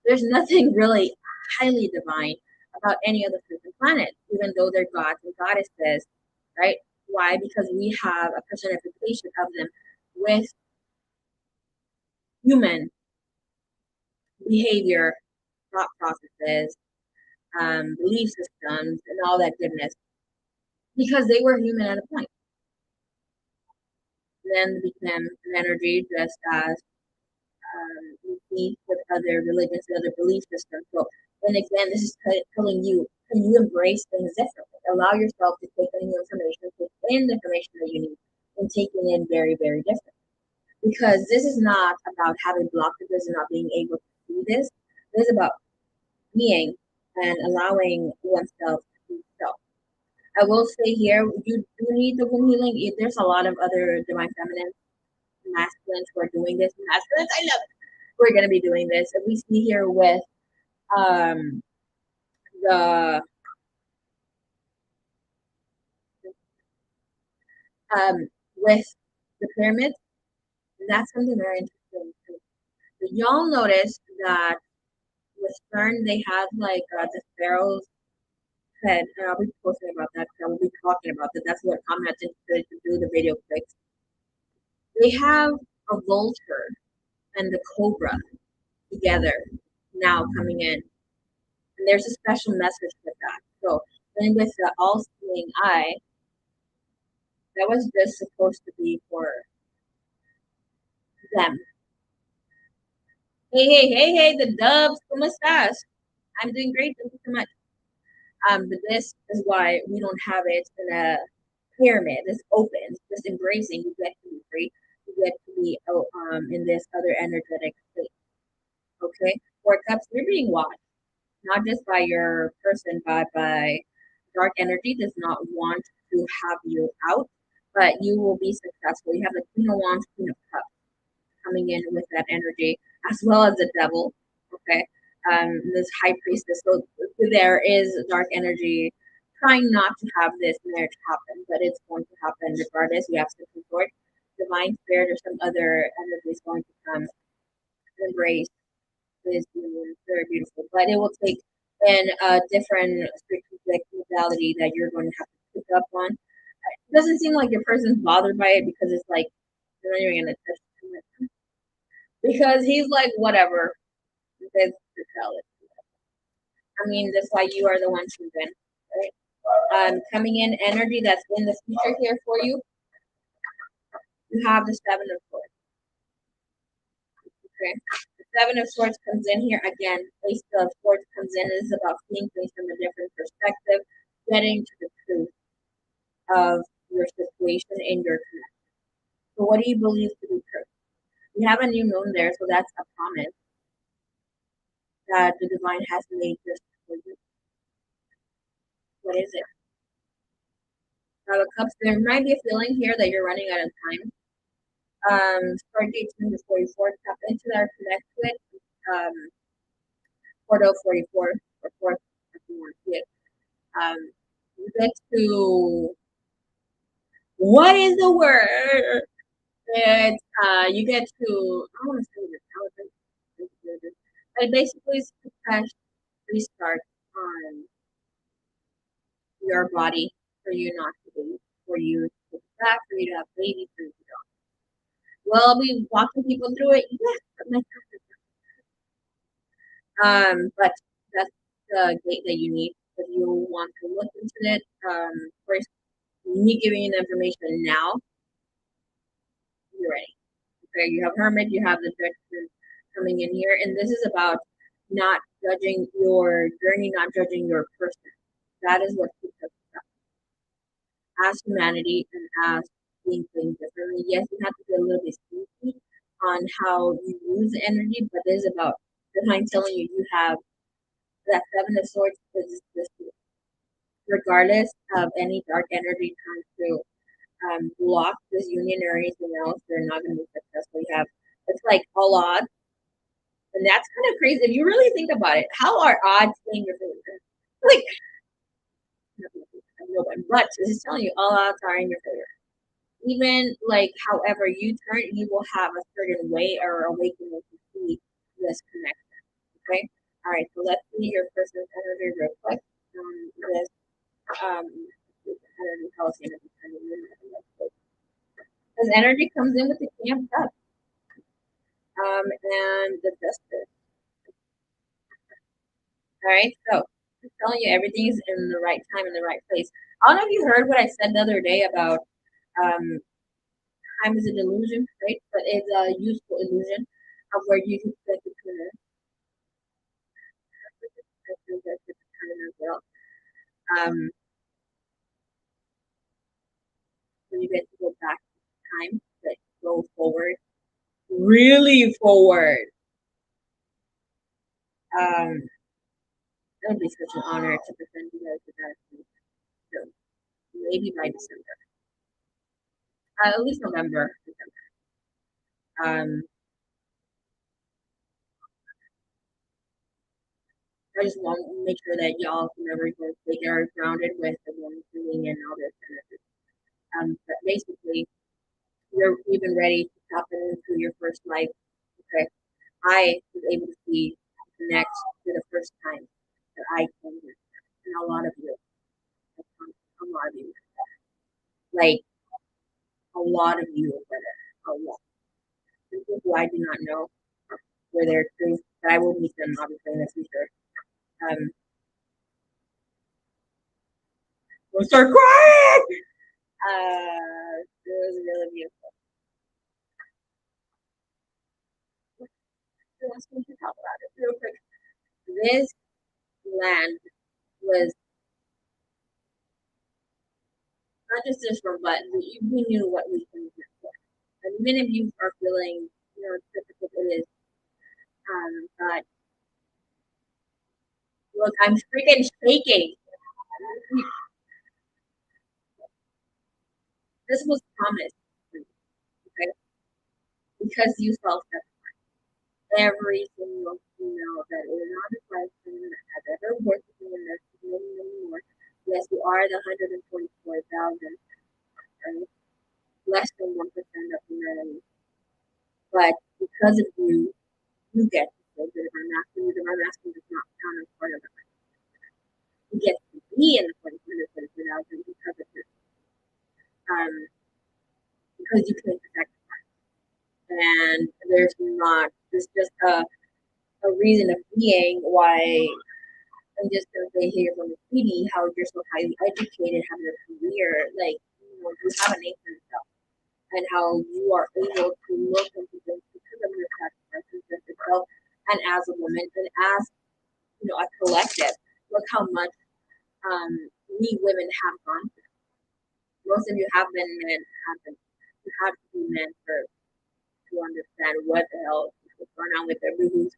there's nothing really highly divine about any of the freaking planets, even though they're gods and goddesses, right? Why? Because we have a personification of them with human behavior, thought processes, belief systems, and all that goodness because they were human at a point. Then became an energy just as we see with other religions and other belief systems. So, and again, this is telling you, can you embrace things differently? Allow yourself to take in new information, take in the information that you need, and take it in very, very different. Because this is not about having blockages and not being able to see this. This is about being and allowing oneself to be self. I will say here, you do need the womb healing. There's a lot of other divine feminine masculines who are doing this. Masculines, I love it. We're going to be doing this. And we see here with um, the with the pyramids. That's something very interesting. So y'all notice that with CERN, they have like the pharaoh's head, and I'll be posting about that because I will be talking about that. That's what I'm interested to do the video clicks. They have a vulture and the cobra together now coming in. And there's a special message with that. So then with the all seeing eye, that was just supposed to be for them. Hey, the dubs, ¿cómo estás? I'm doing great, thank you so much. But this is why we don't have it in a pyramid. It's open, it's just embracing. You get to be free. You get to be in this other energetic state. Okay, Four Cups, you're being watched, not just by your person, but by dark energy does not want to have you out, but you will be successful. You have the Queen of Wands, Queen of Cups coming in with that energy, as well as the Devil. Okay, this High Priestess. So there is dark energy trying not to have this marriage happen, but it's going to happen regardless. We have Six of Swords, Divine Spirit, or some other energy is going to come and embrace this union. Very beautiful, but it will take in a different strategic modality that you're going to have to pick up on. It doesn't seem like your person's bothered by it because it's like you're not even gonna touch it because he's like whatever. That's the tell it. I mean, that's why you are the one choosing, right? Coming in energy that's in the future here for you. You have the Seven of Swords. Okay, the Seven of Swords comes in here again. Ace of Swords comes in. This is about seeing things from a different perspective, getting to the truth of your situation in your connection. So, what do you believe to be true? You have a new moon there, so that's a promise that the divine has made just for you. What is it? Now, the cups, there might be a feeling here that you're running out of time. Start date 10 to 44, tap into that, connect to it. Portal 44 or 4, if you want to see it. You get to What is the word? It's you get to, I want to say this. It basically is a fresh restart on your body for you not to be, for you to take it back, for you to have babies, for you to go. Will I be walking people through it? Yes, but but that's the gate that you need if you want to look into it. First, me giving you the information now, you're ready. Okay, you have hermit, you have the direction coming in here, and this is about not judging your journey, not judging your person. That is what keeps us as humanity and as being things differently. Yes, you have to be a little bit sneaky on how you use the energy, but this is about behind telling you you have that seven of swords is this regardless of any dark energy trying to block this union or anything else, they're not going to be successful. You have it's like all odds, and that's kind of crazy if you really think about it. How are odds in your favor? Like no one, but this is telling you all odds are in your favor. Even like however you turn, you will have a certain way or awakening to see this connection. Okay. All right. So let's see your person's energy real quick. This energy policy energy. Because energy comes in with the King of Cups. And the Justice. All right, so I'm telling you, everything is in the right time, in the right place. I don't know if you heard what I said the other day about um, time is an illusion, right? But it's a useful illusion of where you can spend the time as well. Um, so you get to go back in time, but go forward, really forward. It would be such an honor to present you guys with that. So maybe by December, at least November, December. I just want to make sure that y'all can never they are grounded with the one feeling and all this energy. But basically, you're even ready to tap into your first life. Okay, I was able to see connect to the first time that I came here, and a lot of you, a lot of you, like a lot of you over there, a lot. People who I do not know were there too, but I will meet them obviously in the future. Um, we'll start crying. It was really beautiful. Who wants me to talk about it real quick? This land was not just this one, but we knew what we came here for. And many of you are feeling, difficult it is. But look, I'm freaking shaking. This was promised, okay? Because you felt that every single female that is on the question that has ever worked with me, and there's many, many more. Yes, you are the 144,000, right? Less than 1% of humanity. But because of you, you get to say that if I'm asking you, if I'm asking does not count as part of it. You get to be in the 144,000 because of this. Um, because you can protect it. And there's not, there's just a reason of being why I'm just gonna say here from the TV how you're so highly educated, have your career, like you have a name for yourself, and how you are able to look into things because of your sacrifices as yourself and as a woman and as a collective. Look how much we women have gone through. Most of you have been men, have been you have to be men first to understand what the hell is going on with their boobies.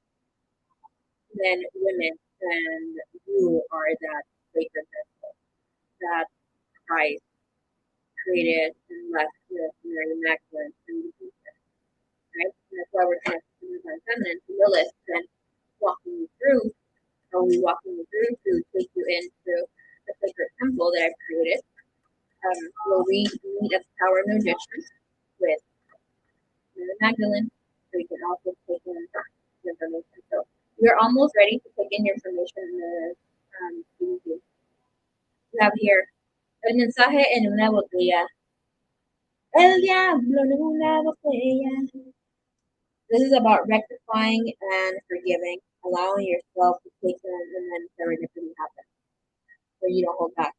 Then women, and you are that sacred vessel that Christ created and left with Mary Magdalene and the future. Right? And that's why we're connected to the feminine, to Lilith, and walking you through, only walking you through to take you into the sacred temple that I've created. Where we meet at the Tower of Magicians with Magdalene, so you can also take in the information. So we're almost ready to take in your information in the DVD. You have here el mensaje en una botella. El diablo en una botella. This is about rectifying and forgiving, allowing yourself to take in and then serendipity happen, so you don't hold back.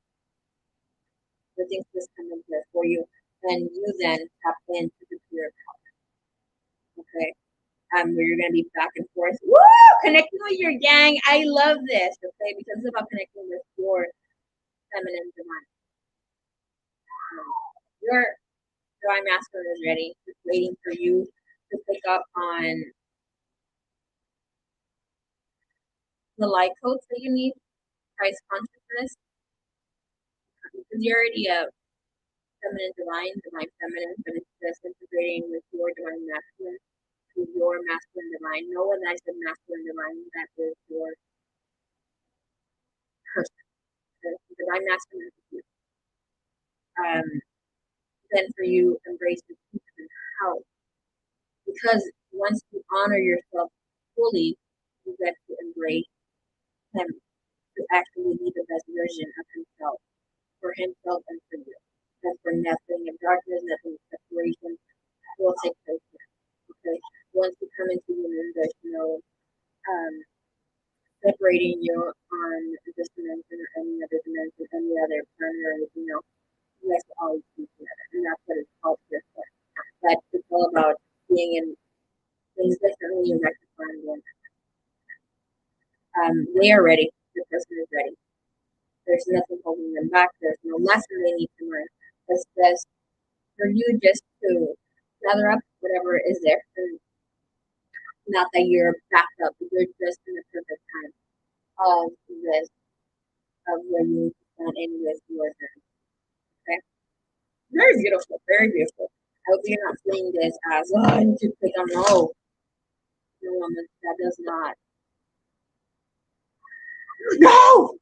The things just come in here for you, and you then tap into the pure power. Okay, where you're gonna be back and forth. Woo! Connecting with your gang. I love this. Okay, because it's about connecting with your feminine divine. Your divine masculine is ready, just waiting for you to pick up on the light codes that you need, Christ consciousness, because you're already a feminine divine, divine feminine, but it's just integrating with your divine masculine to your masculine divine. No one that said masculine divine, that is your person. The divine masculine is you. Um, then for you, embrace the peace and how. Because once you honor yourself fully, you get to embrace him to actually be the best version of himself, for himself and for you. And for nothing of darkness, nothing of separation will take place here. Okay? Once you come into union, there's no separating you on this dimension or any other dimension, any other planet or anything else. You guys will always be together. And that's what it's called here for. That it's all about being in things differently and rectifying them. They are ready. The person is ready. There's nothing holding them back. There's no lesson they need to learn. It's just for you just to gather up whatever is there. And not that you're backed up, but you're just in the perfect time of this, of where you need to stand in with your journey. Okay? Very beautiful. Very beautiful. I hope you're not seeing this as, oh, I need to click on no. No, woman, that does not. No!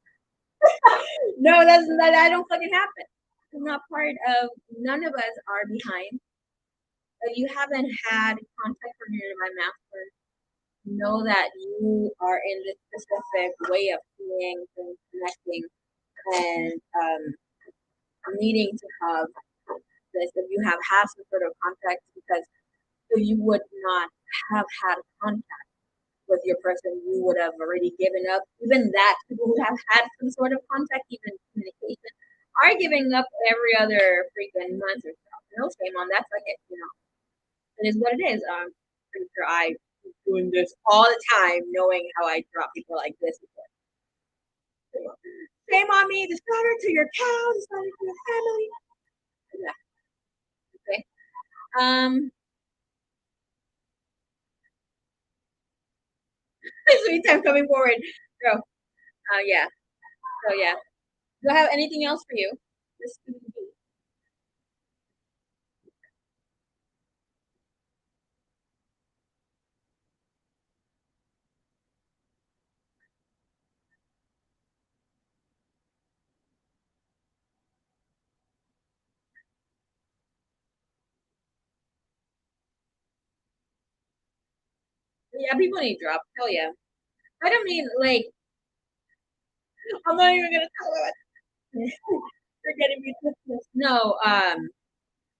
No, that don't fucking happen. It's not part of, none of us are behind. If you haven't had contact from your divine master, know that you are in this specific way of seeing and connecting and needing to have this. If you have had some sort of contact, because if you would not have had contact with your person, you would have already given up. Even that, people who have had some sort of contact, even communication, are giving up every other freaking month or so. No shame on that. Fuck it, it is what it is. Pretty sure I was doing this all the time, knowing how I drop people like this before. Shame on me. Dishonor to your cow. Dishonor to your family. Yeah. Okay. Sweet time coming forward. So, yeah. So yeah. Do I have anything else for you? Yeah, people need drop. Hell yeah. I don't mean like I'm not even gonna tell about it. You're getting me twisted. No,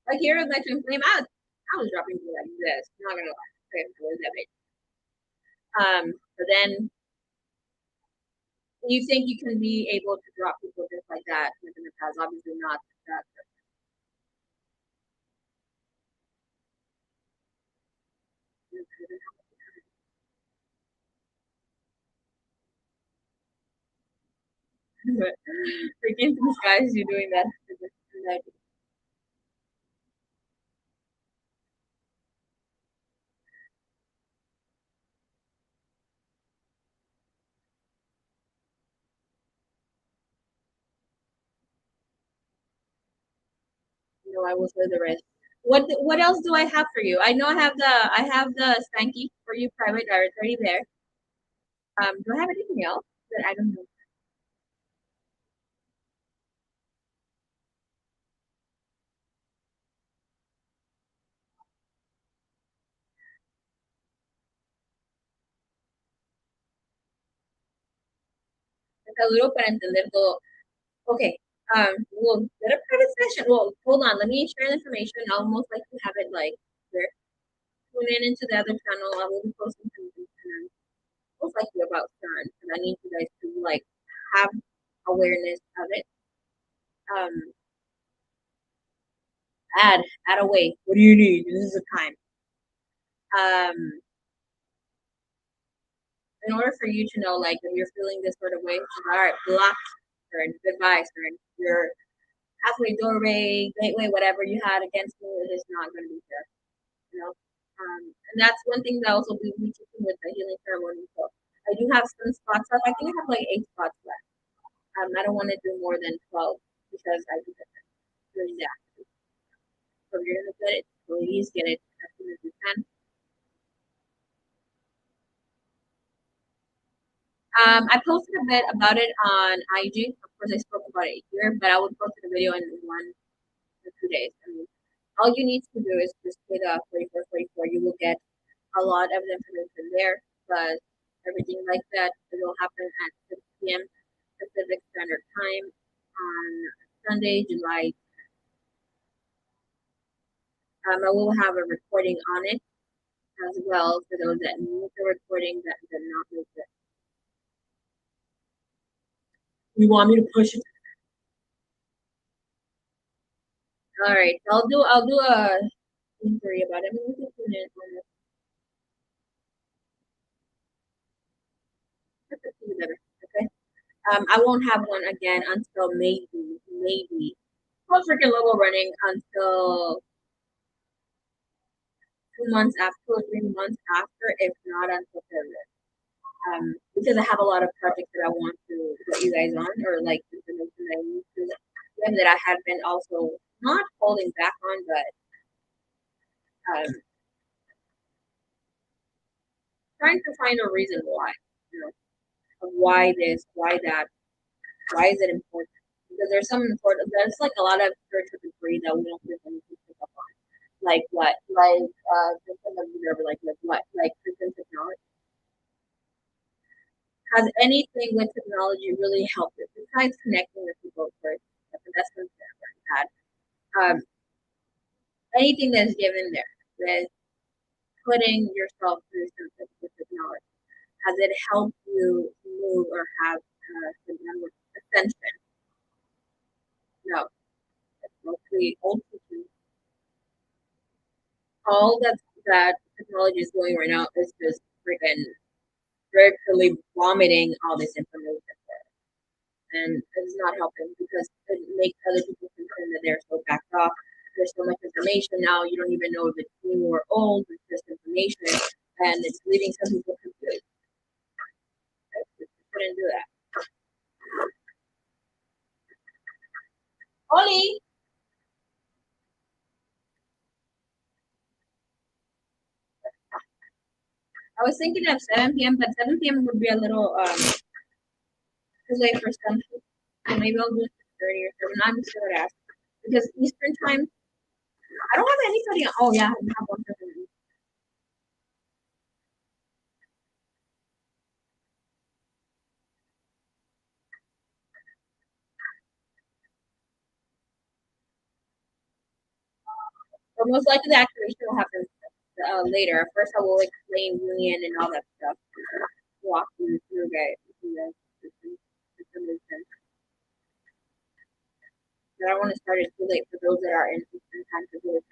like here with my twinflame, I was dropping people like this. I'm not gonna lie. Okay, I was that big. But then you think you can be able to drop people just like that within the past? Obviously not that. But freaking disguise you doing that. I will say the rest. What else do I have for you? I know I have the Spanky for you private directory there. Do I have anything else that I don't know? saludo para entender todo. Okay, we'll get a private session. Well, hold on, let me share the information. I'll most likely have it like there. Tune in into the other channel. I will be posting some information most likely about sun, and I need you guys to like have awareness of it. Um, add away. What do you need? This is the time. Um, in order for you to know, like, if you're feeling this sort of way, all right, block, turn, goodbye, turn. Your pathway, doorway, gateway, whatever you had against me, it is not going to be there. You know, and that's one thing that also we teaching with the healing ceremony. So I do have some spots left. I think I have like 8 spots left. I don't want to do more than 12 because I do that doing that. So if you're gonna get it, please get it as soon as you can. I posted a bit about it on IG. Of course, I spoke about it here, but I would post a video in 1 or 2 days. I mean, all you need to do is just pay the 44.44. You will get a lot of the information there, but everything like that, it will happen at 6 p.m. Pacific Standard Time on Sunday, July. I will have a recording on it as well for those that need the recording that did not make it. You want me to push it? All right, I'll do a inquiry about it. I mean, we can tune in on this. Okay. I won't have one again until maybe. Well, freaking Lobo running until 2 months after, 2 or 3 months after, if not until February. Because I have a lot of projects that I want to put you guys on, or like information that I need to them that I have been also not holding back on, but um, trying to find a reason why, you know, of why this, why that, why is it important? Because there's some important. There's like a lot of spiritual debris that we don't really pick up on. Like what? Like like freaking technology. Has anything with technology really helped it besides connecting with people first? That's something I've had. Anything that's given there with putting yourself through something with technology, has it helped you move or have ascension? No, it's mostly old teaching. All that technology is doing right now is just freaking virtually vomiting all this information, and it's not helping because it makes other people concerned that they're so backed off. There's so much information now, you don't even know if it's new or old, it's just information, and it's leaving some people confused. You couldn't do that. Ollie, I was thinking of 7 p.m., but 7 p.m. would be a little too late for some people. So maybe I'll do it 6:30 or 7. I'm just gonna ask because Eastern time. I don't have anybody. Oh yeah, I have one person. But most likely the activation will happen later. First, I will explain union and all that stuff. Walk you through guys. But I don't want to start it too late for those that are in Eastern time to do it.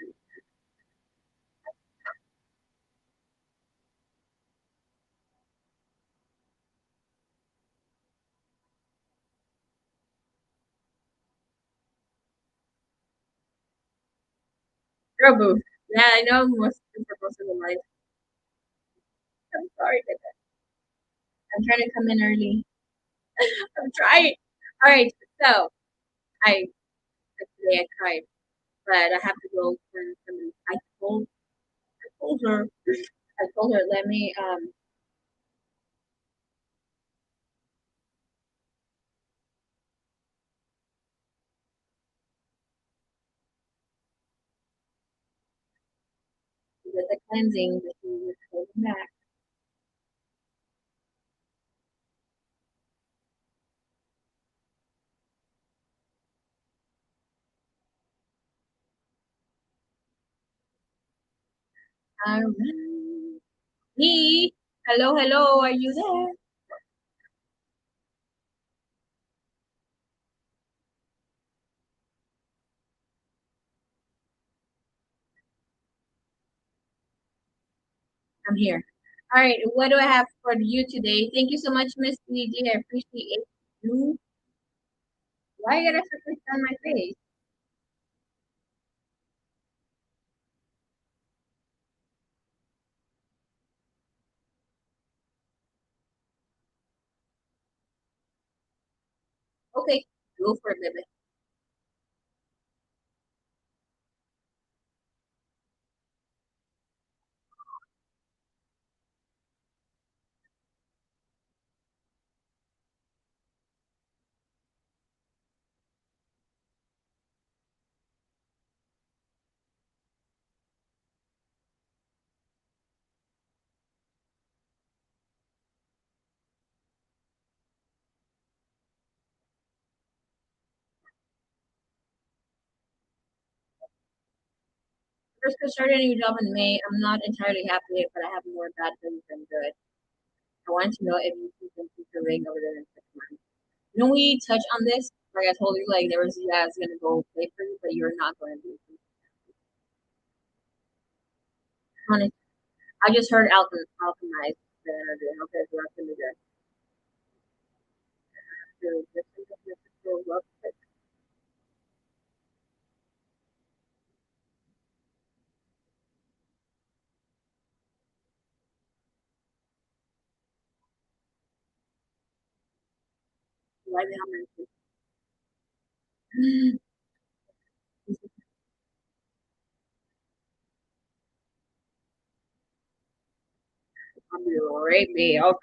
Girl boo. Yeah, I know most people are supposed to be live. I'm sorry, but I'm trying to come in early. I'm trying. All right, so I today I tried, but I have to go when somebody. I told her. I told her let me get the cleansing, but she was holding back. All right. Me. Hello, hello. Are you there? I'm here. All right. What do I have for you today? Thank you so much, Miss DJ. I appreciate you. Why you gotta switch on my face? Okay. Go for it, baby. First, I started a new job in May. I'm not entirely happy, but I have more bad things than good. I want to know if you can keep your ring over the next 6 months. When we touch on this, like I told you, like there was you guys gonna go pay for you, but you're not going to be. Honey, I just heard alchemize the energy. Okay, so that's gonna be good. So just love it. Why the hell am I- I'll be right back. Okay.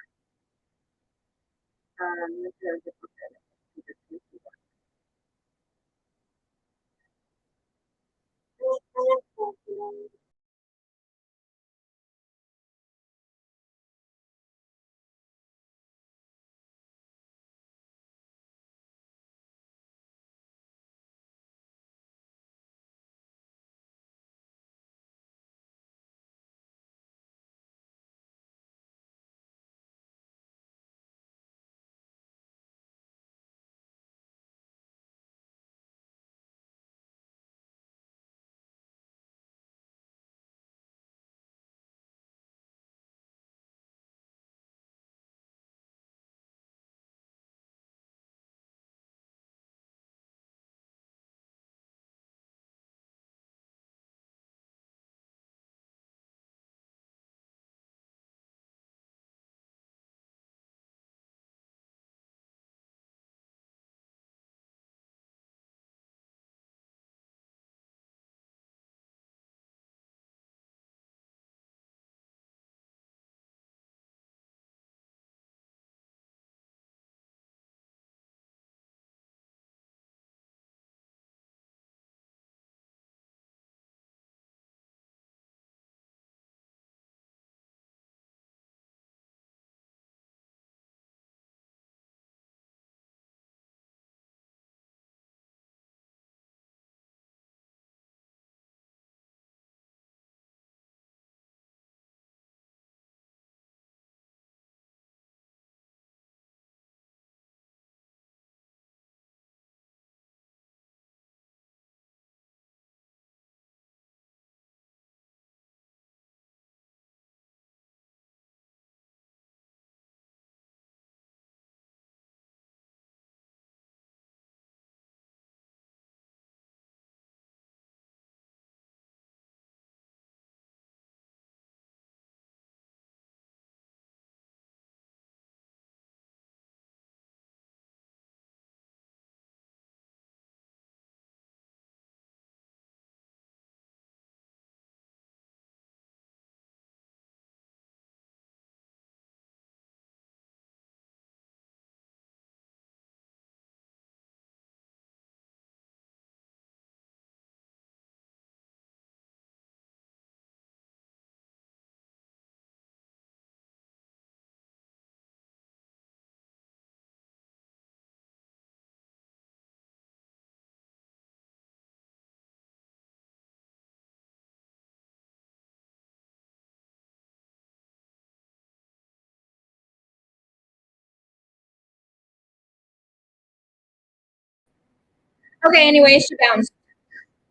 Okay, anyways, she bounced.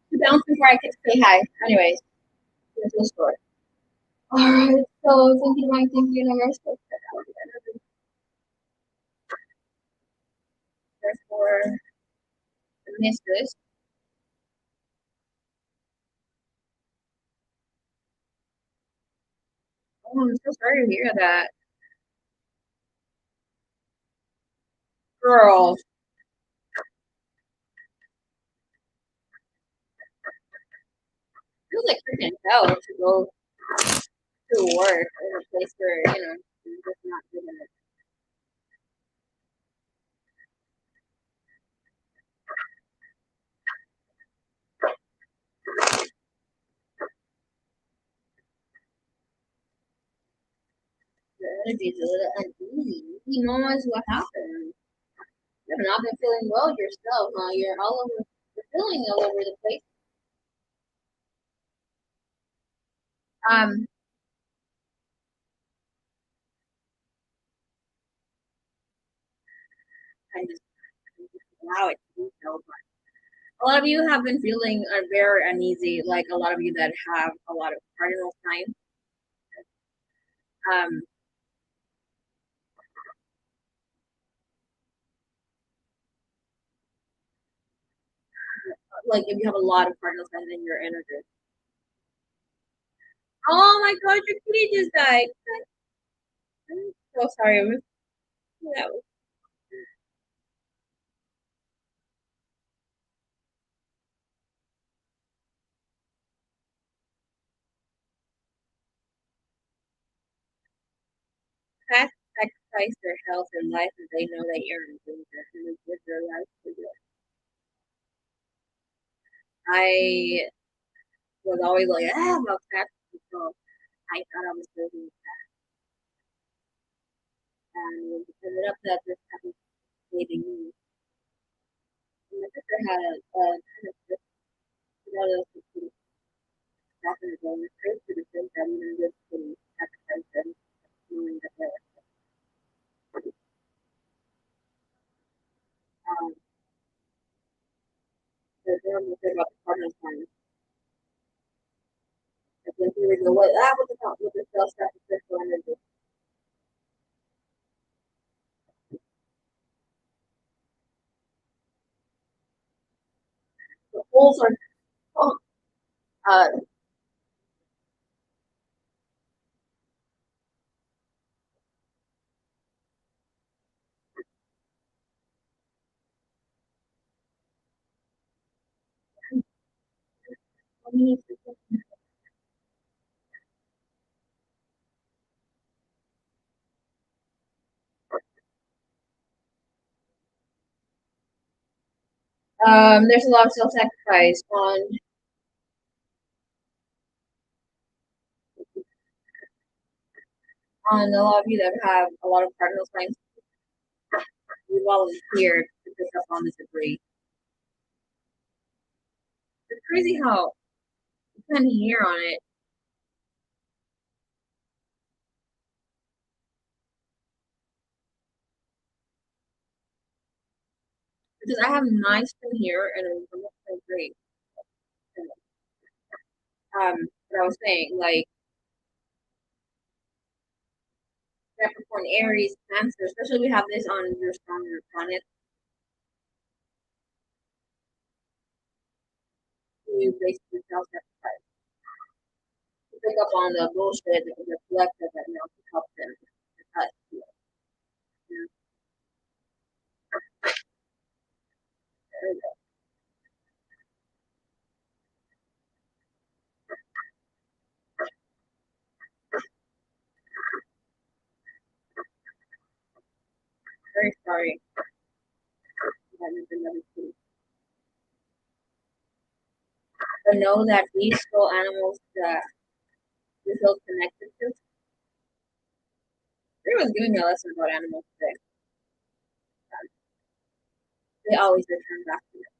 She bounced before I could say hi. Anyways, here's the story. Alright, so thank you, divine, thank you, universe. Therefore, I missed this. Oh, I'm so sorry to hear that. Girl, it feels like freaking hell to go to work in a place where, you're just not given it. The energy's a little uneasy. You know is what happened. You have not been feeling well yourself, huh? You're all over, you're feeling all over the place. Um, I just allow it to be so. A lot of you have been feeling very uneasy, like a lot of you that have a lot of cardinal signs. Um, like if you have a lot of cardinal signs in your energy. Oh my god, your kitty just died. I'm so sorry. That was past sacrifice their health and life if they know that you're in danger and they give their life for you. I was always like, about sacrifice. So I thought I was doing that. And it ended up that this happened saving me. And my sister had a kind of this, happened again. It's crazy to think that even this city sacrificed them, knowing that um, they're almost about the partner sign. And then we would go, with the self sacrificial energy. The holes are, oh, uh, there's a lot of self sacrifice on a lot of you that have a lot of cardinal signs. You volunteered to pick up on this debris. It's crazy how you can hear on it because I have nice from here and I'm not so great. But I was saying, like, Capricorn, Aries, Cancer, especially we have this on your stronger planet. You basically self sacrifice. You pick up on the bullshit, the collective that now help them. Very sorry that you've been devastated. But know that these soul animals that you feel connected to, everyone's giving me a lesson about animals today. They always return back to them.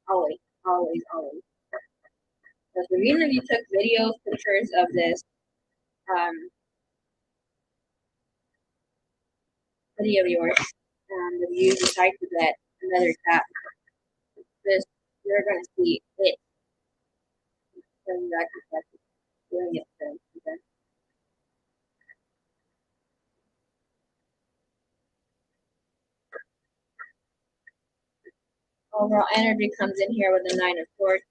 Always, always, always. Because Divinity took videos, pictures of this um, video of yours, and you decide to get another cat. This Overall energy comes in here with the Nine of Swords.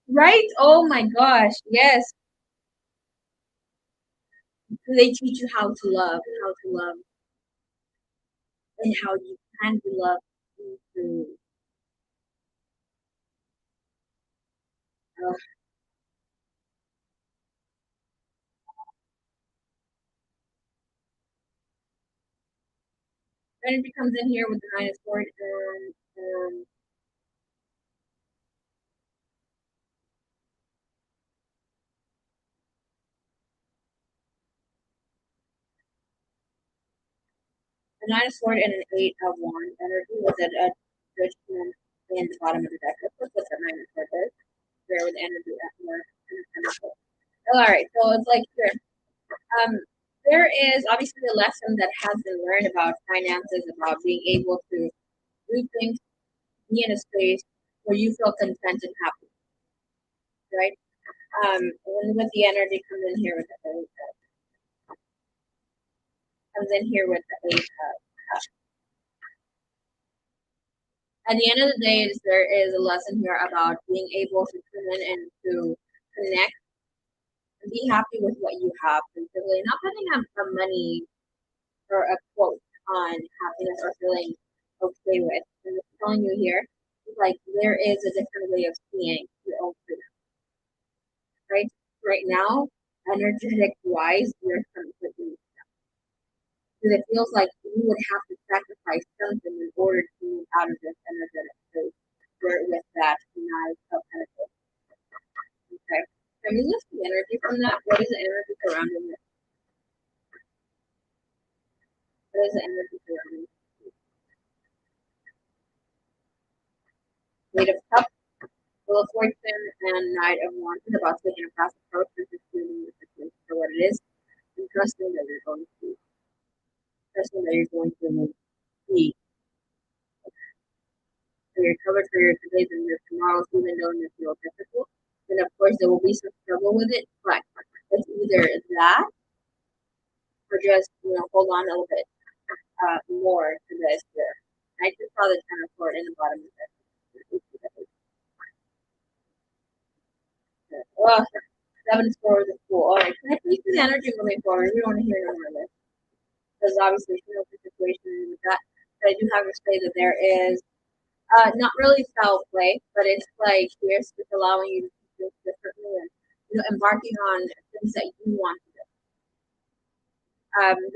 Right? Oh my gosh. Yes. They teach you how to love, and how you can be loved. Through, uh, energy comes in here with the Nine of Swords, and a Nine of Swords and an Eight of Wands energy with a judgment in the bottom of the deck. Let's look what the Nine of Swords is. There with energy at work. All right, so it's like here. Um, there is obviously a lesson that has been learned about finances, about being able to do things, be in a space where you feel content and happy, right? And with the energy comes in here with the eight, comes in here with the eight. At the end of the day, there is a lesson here about being able to come in and to connect and be happy with what you have, basically not putting a money or a quote on happiness or feeling okay with. And it's telling you here, like there is a different way of seeing your own freedom, right? Right now, energetic wise, you're completely, because it feels like you would have to sacrifice something in order to move out of this energetic space where with that knife of pentacles. Okay. Can we lift the energy from that? What is the energy surrounding this? What is the energy surrounding this? Eight of Cups, Wheel of Fortune, and Knight of Wands is about taking a fast approach to just feeling the situation for what it is and trusting that you're going to be. So you're covered for your todays and your tomorrows, even though it feels difficult. And of course, there will be some struggle with it, but it's either that or just hold on a little bit more to this year. I just saw the Ten of Swords in the bottom of it. Oh, Seven of Swords is cool. All right, can I please see the energy moving forward? We don't want to hear no more of this because obviously she knows the situation with that. But I do have to say that there is not really foul play, but it's like here's just allowing you to think differently and embarking on things that you want to do.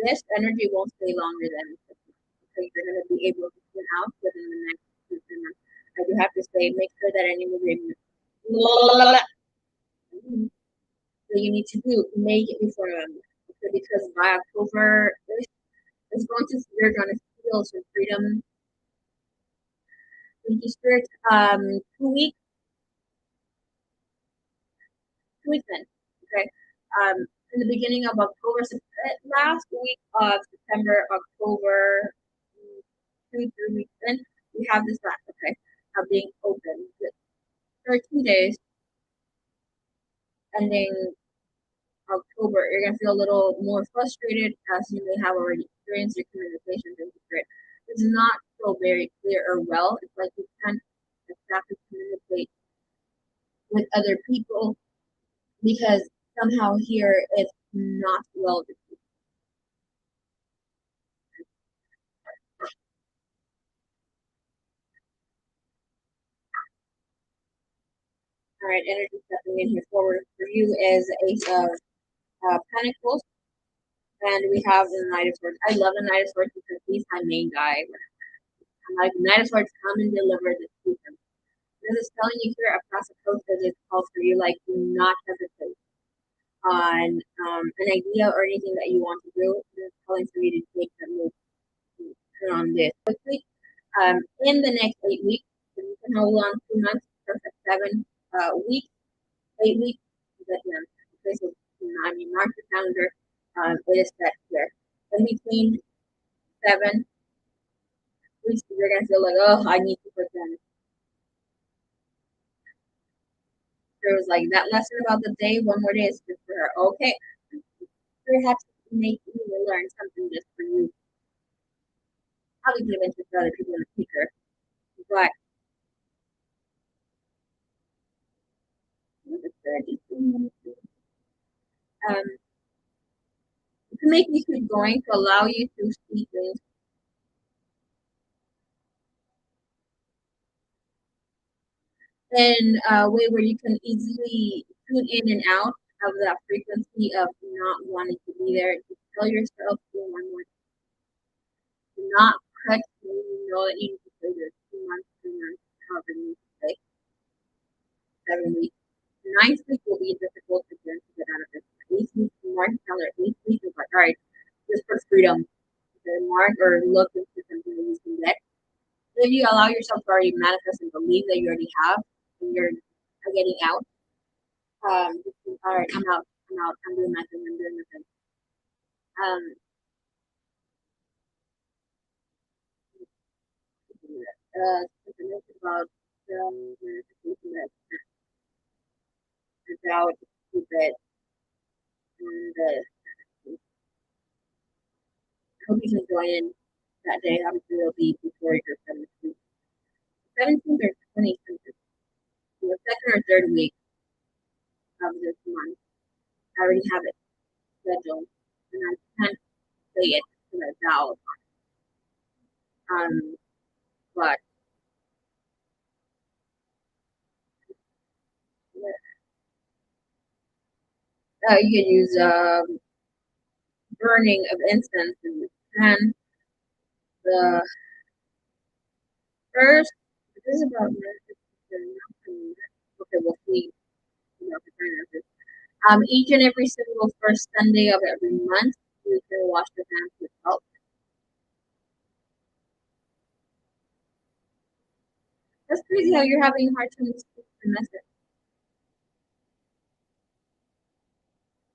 This energy won't stay longer than 6 months because you're going to be able to spin out within the next 2 months. I do have to say, make sure that any movement that you need to do, make it before November. Because by October, it's going to you're going to feel some freedom. Thank you, Spirit. 2 weeks, 2 weeks in. Okay. In the beginning of October, last week of September, October, 2, 3 weeks in, we have this last, okay, of being open. 13 days ending October, you're going to feel a little more frustrated as you may have already experienced your communication with the Spirit. It's not so very clear or well. It's like you can't exactly communicate with other people because somehow here it's not well received. All right, energy stepping in here forward for you is Ace of Pentacles, and we have the Knight of Swords. I love the Knight of Swords because he's my main guy. I'm like, Knight of Swords, come and deliver this to him. This is telling you here a past approach that is called for you, like, do not hesitate on an idea or anything that you want to do. It's telling for you to take that move, turn on this quickly. In the next 8 weeks, if you can hold on 2 months, perfect. 7 weeks, 8 weeks, that's the answer. Okay, so mark the calendar. It is set here. In between 7 weeks, you're gonna feel like, oh, I need to put them. There was like that lesson about the day. One more day is just for her. Okay, perhaps make you learn something just for you. really give interest to other people in the future. But what is that? To make you keep going, to allow you to see things in a way where you can easily tune in and out of that frequency of not wanting to be there. Just tell yourself one more, do not cut when you know that you need to play this 2 months, 3 months, however you need to play, 7 weeks. Ninth week will be difficult again to get out of this. Eighth week, mark calendar. Eighth week is like, all right, just for freedom. Okay, mark or look into something that you can get. If you allow yourself to already manifest and believe that you already have, and you're getting out, all right, I'm out, I'm doing nothing, I'm doing nothing. Something else about manifestation that about stupid, and I hope you can join in that day. Obviously, it'll be before your 17th. 17th or 20th, the second or third week of this month. I already have it scheduled, and I can't say it because I vowed. Um, but you can use burning of incense in Japan. The first, this is about manifestation. Okay, we'll see about the finances. Each and every single first Sunday of every month, you can wash your hands with salt. That's crazy how you're having a hard time speaking the message.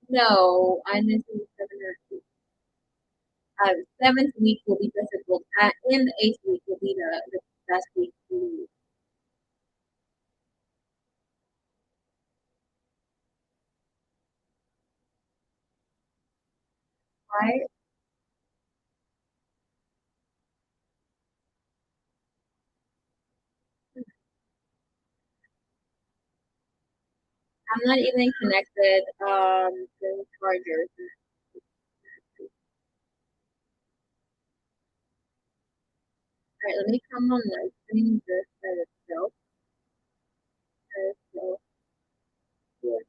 No, I missed the seventh week will be difficult. In the eighth week will be the best week to try. I'm not even connected to chargers. All right, let me come on the screen this by itself. So, yeah.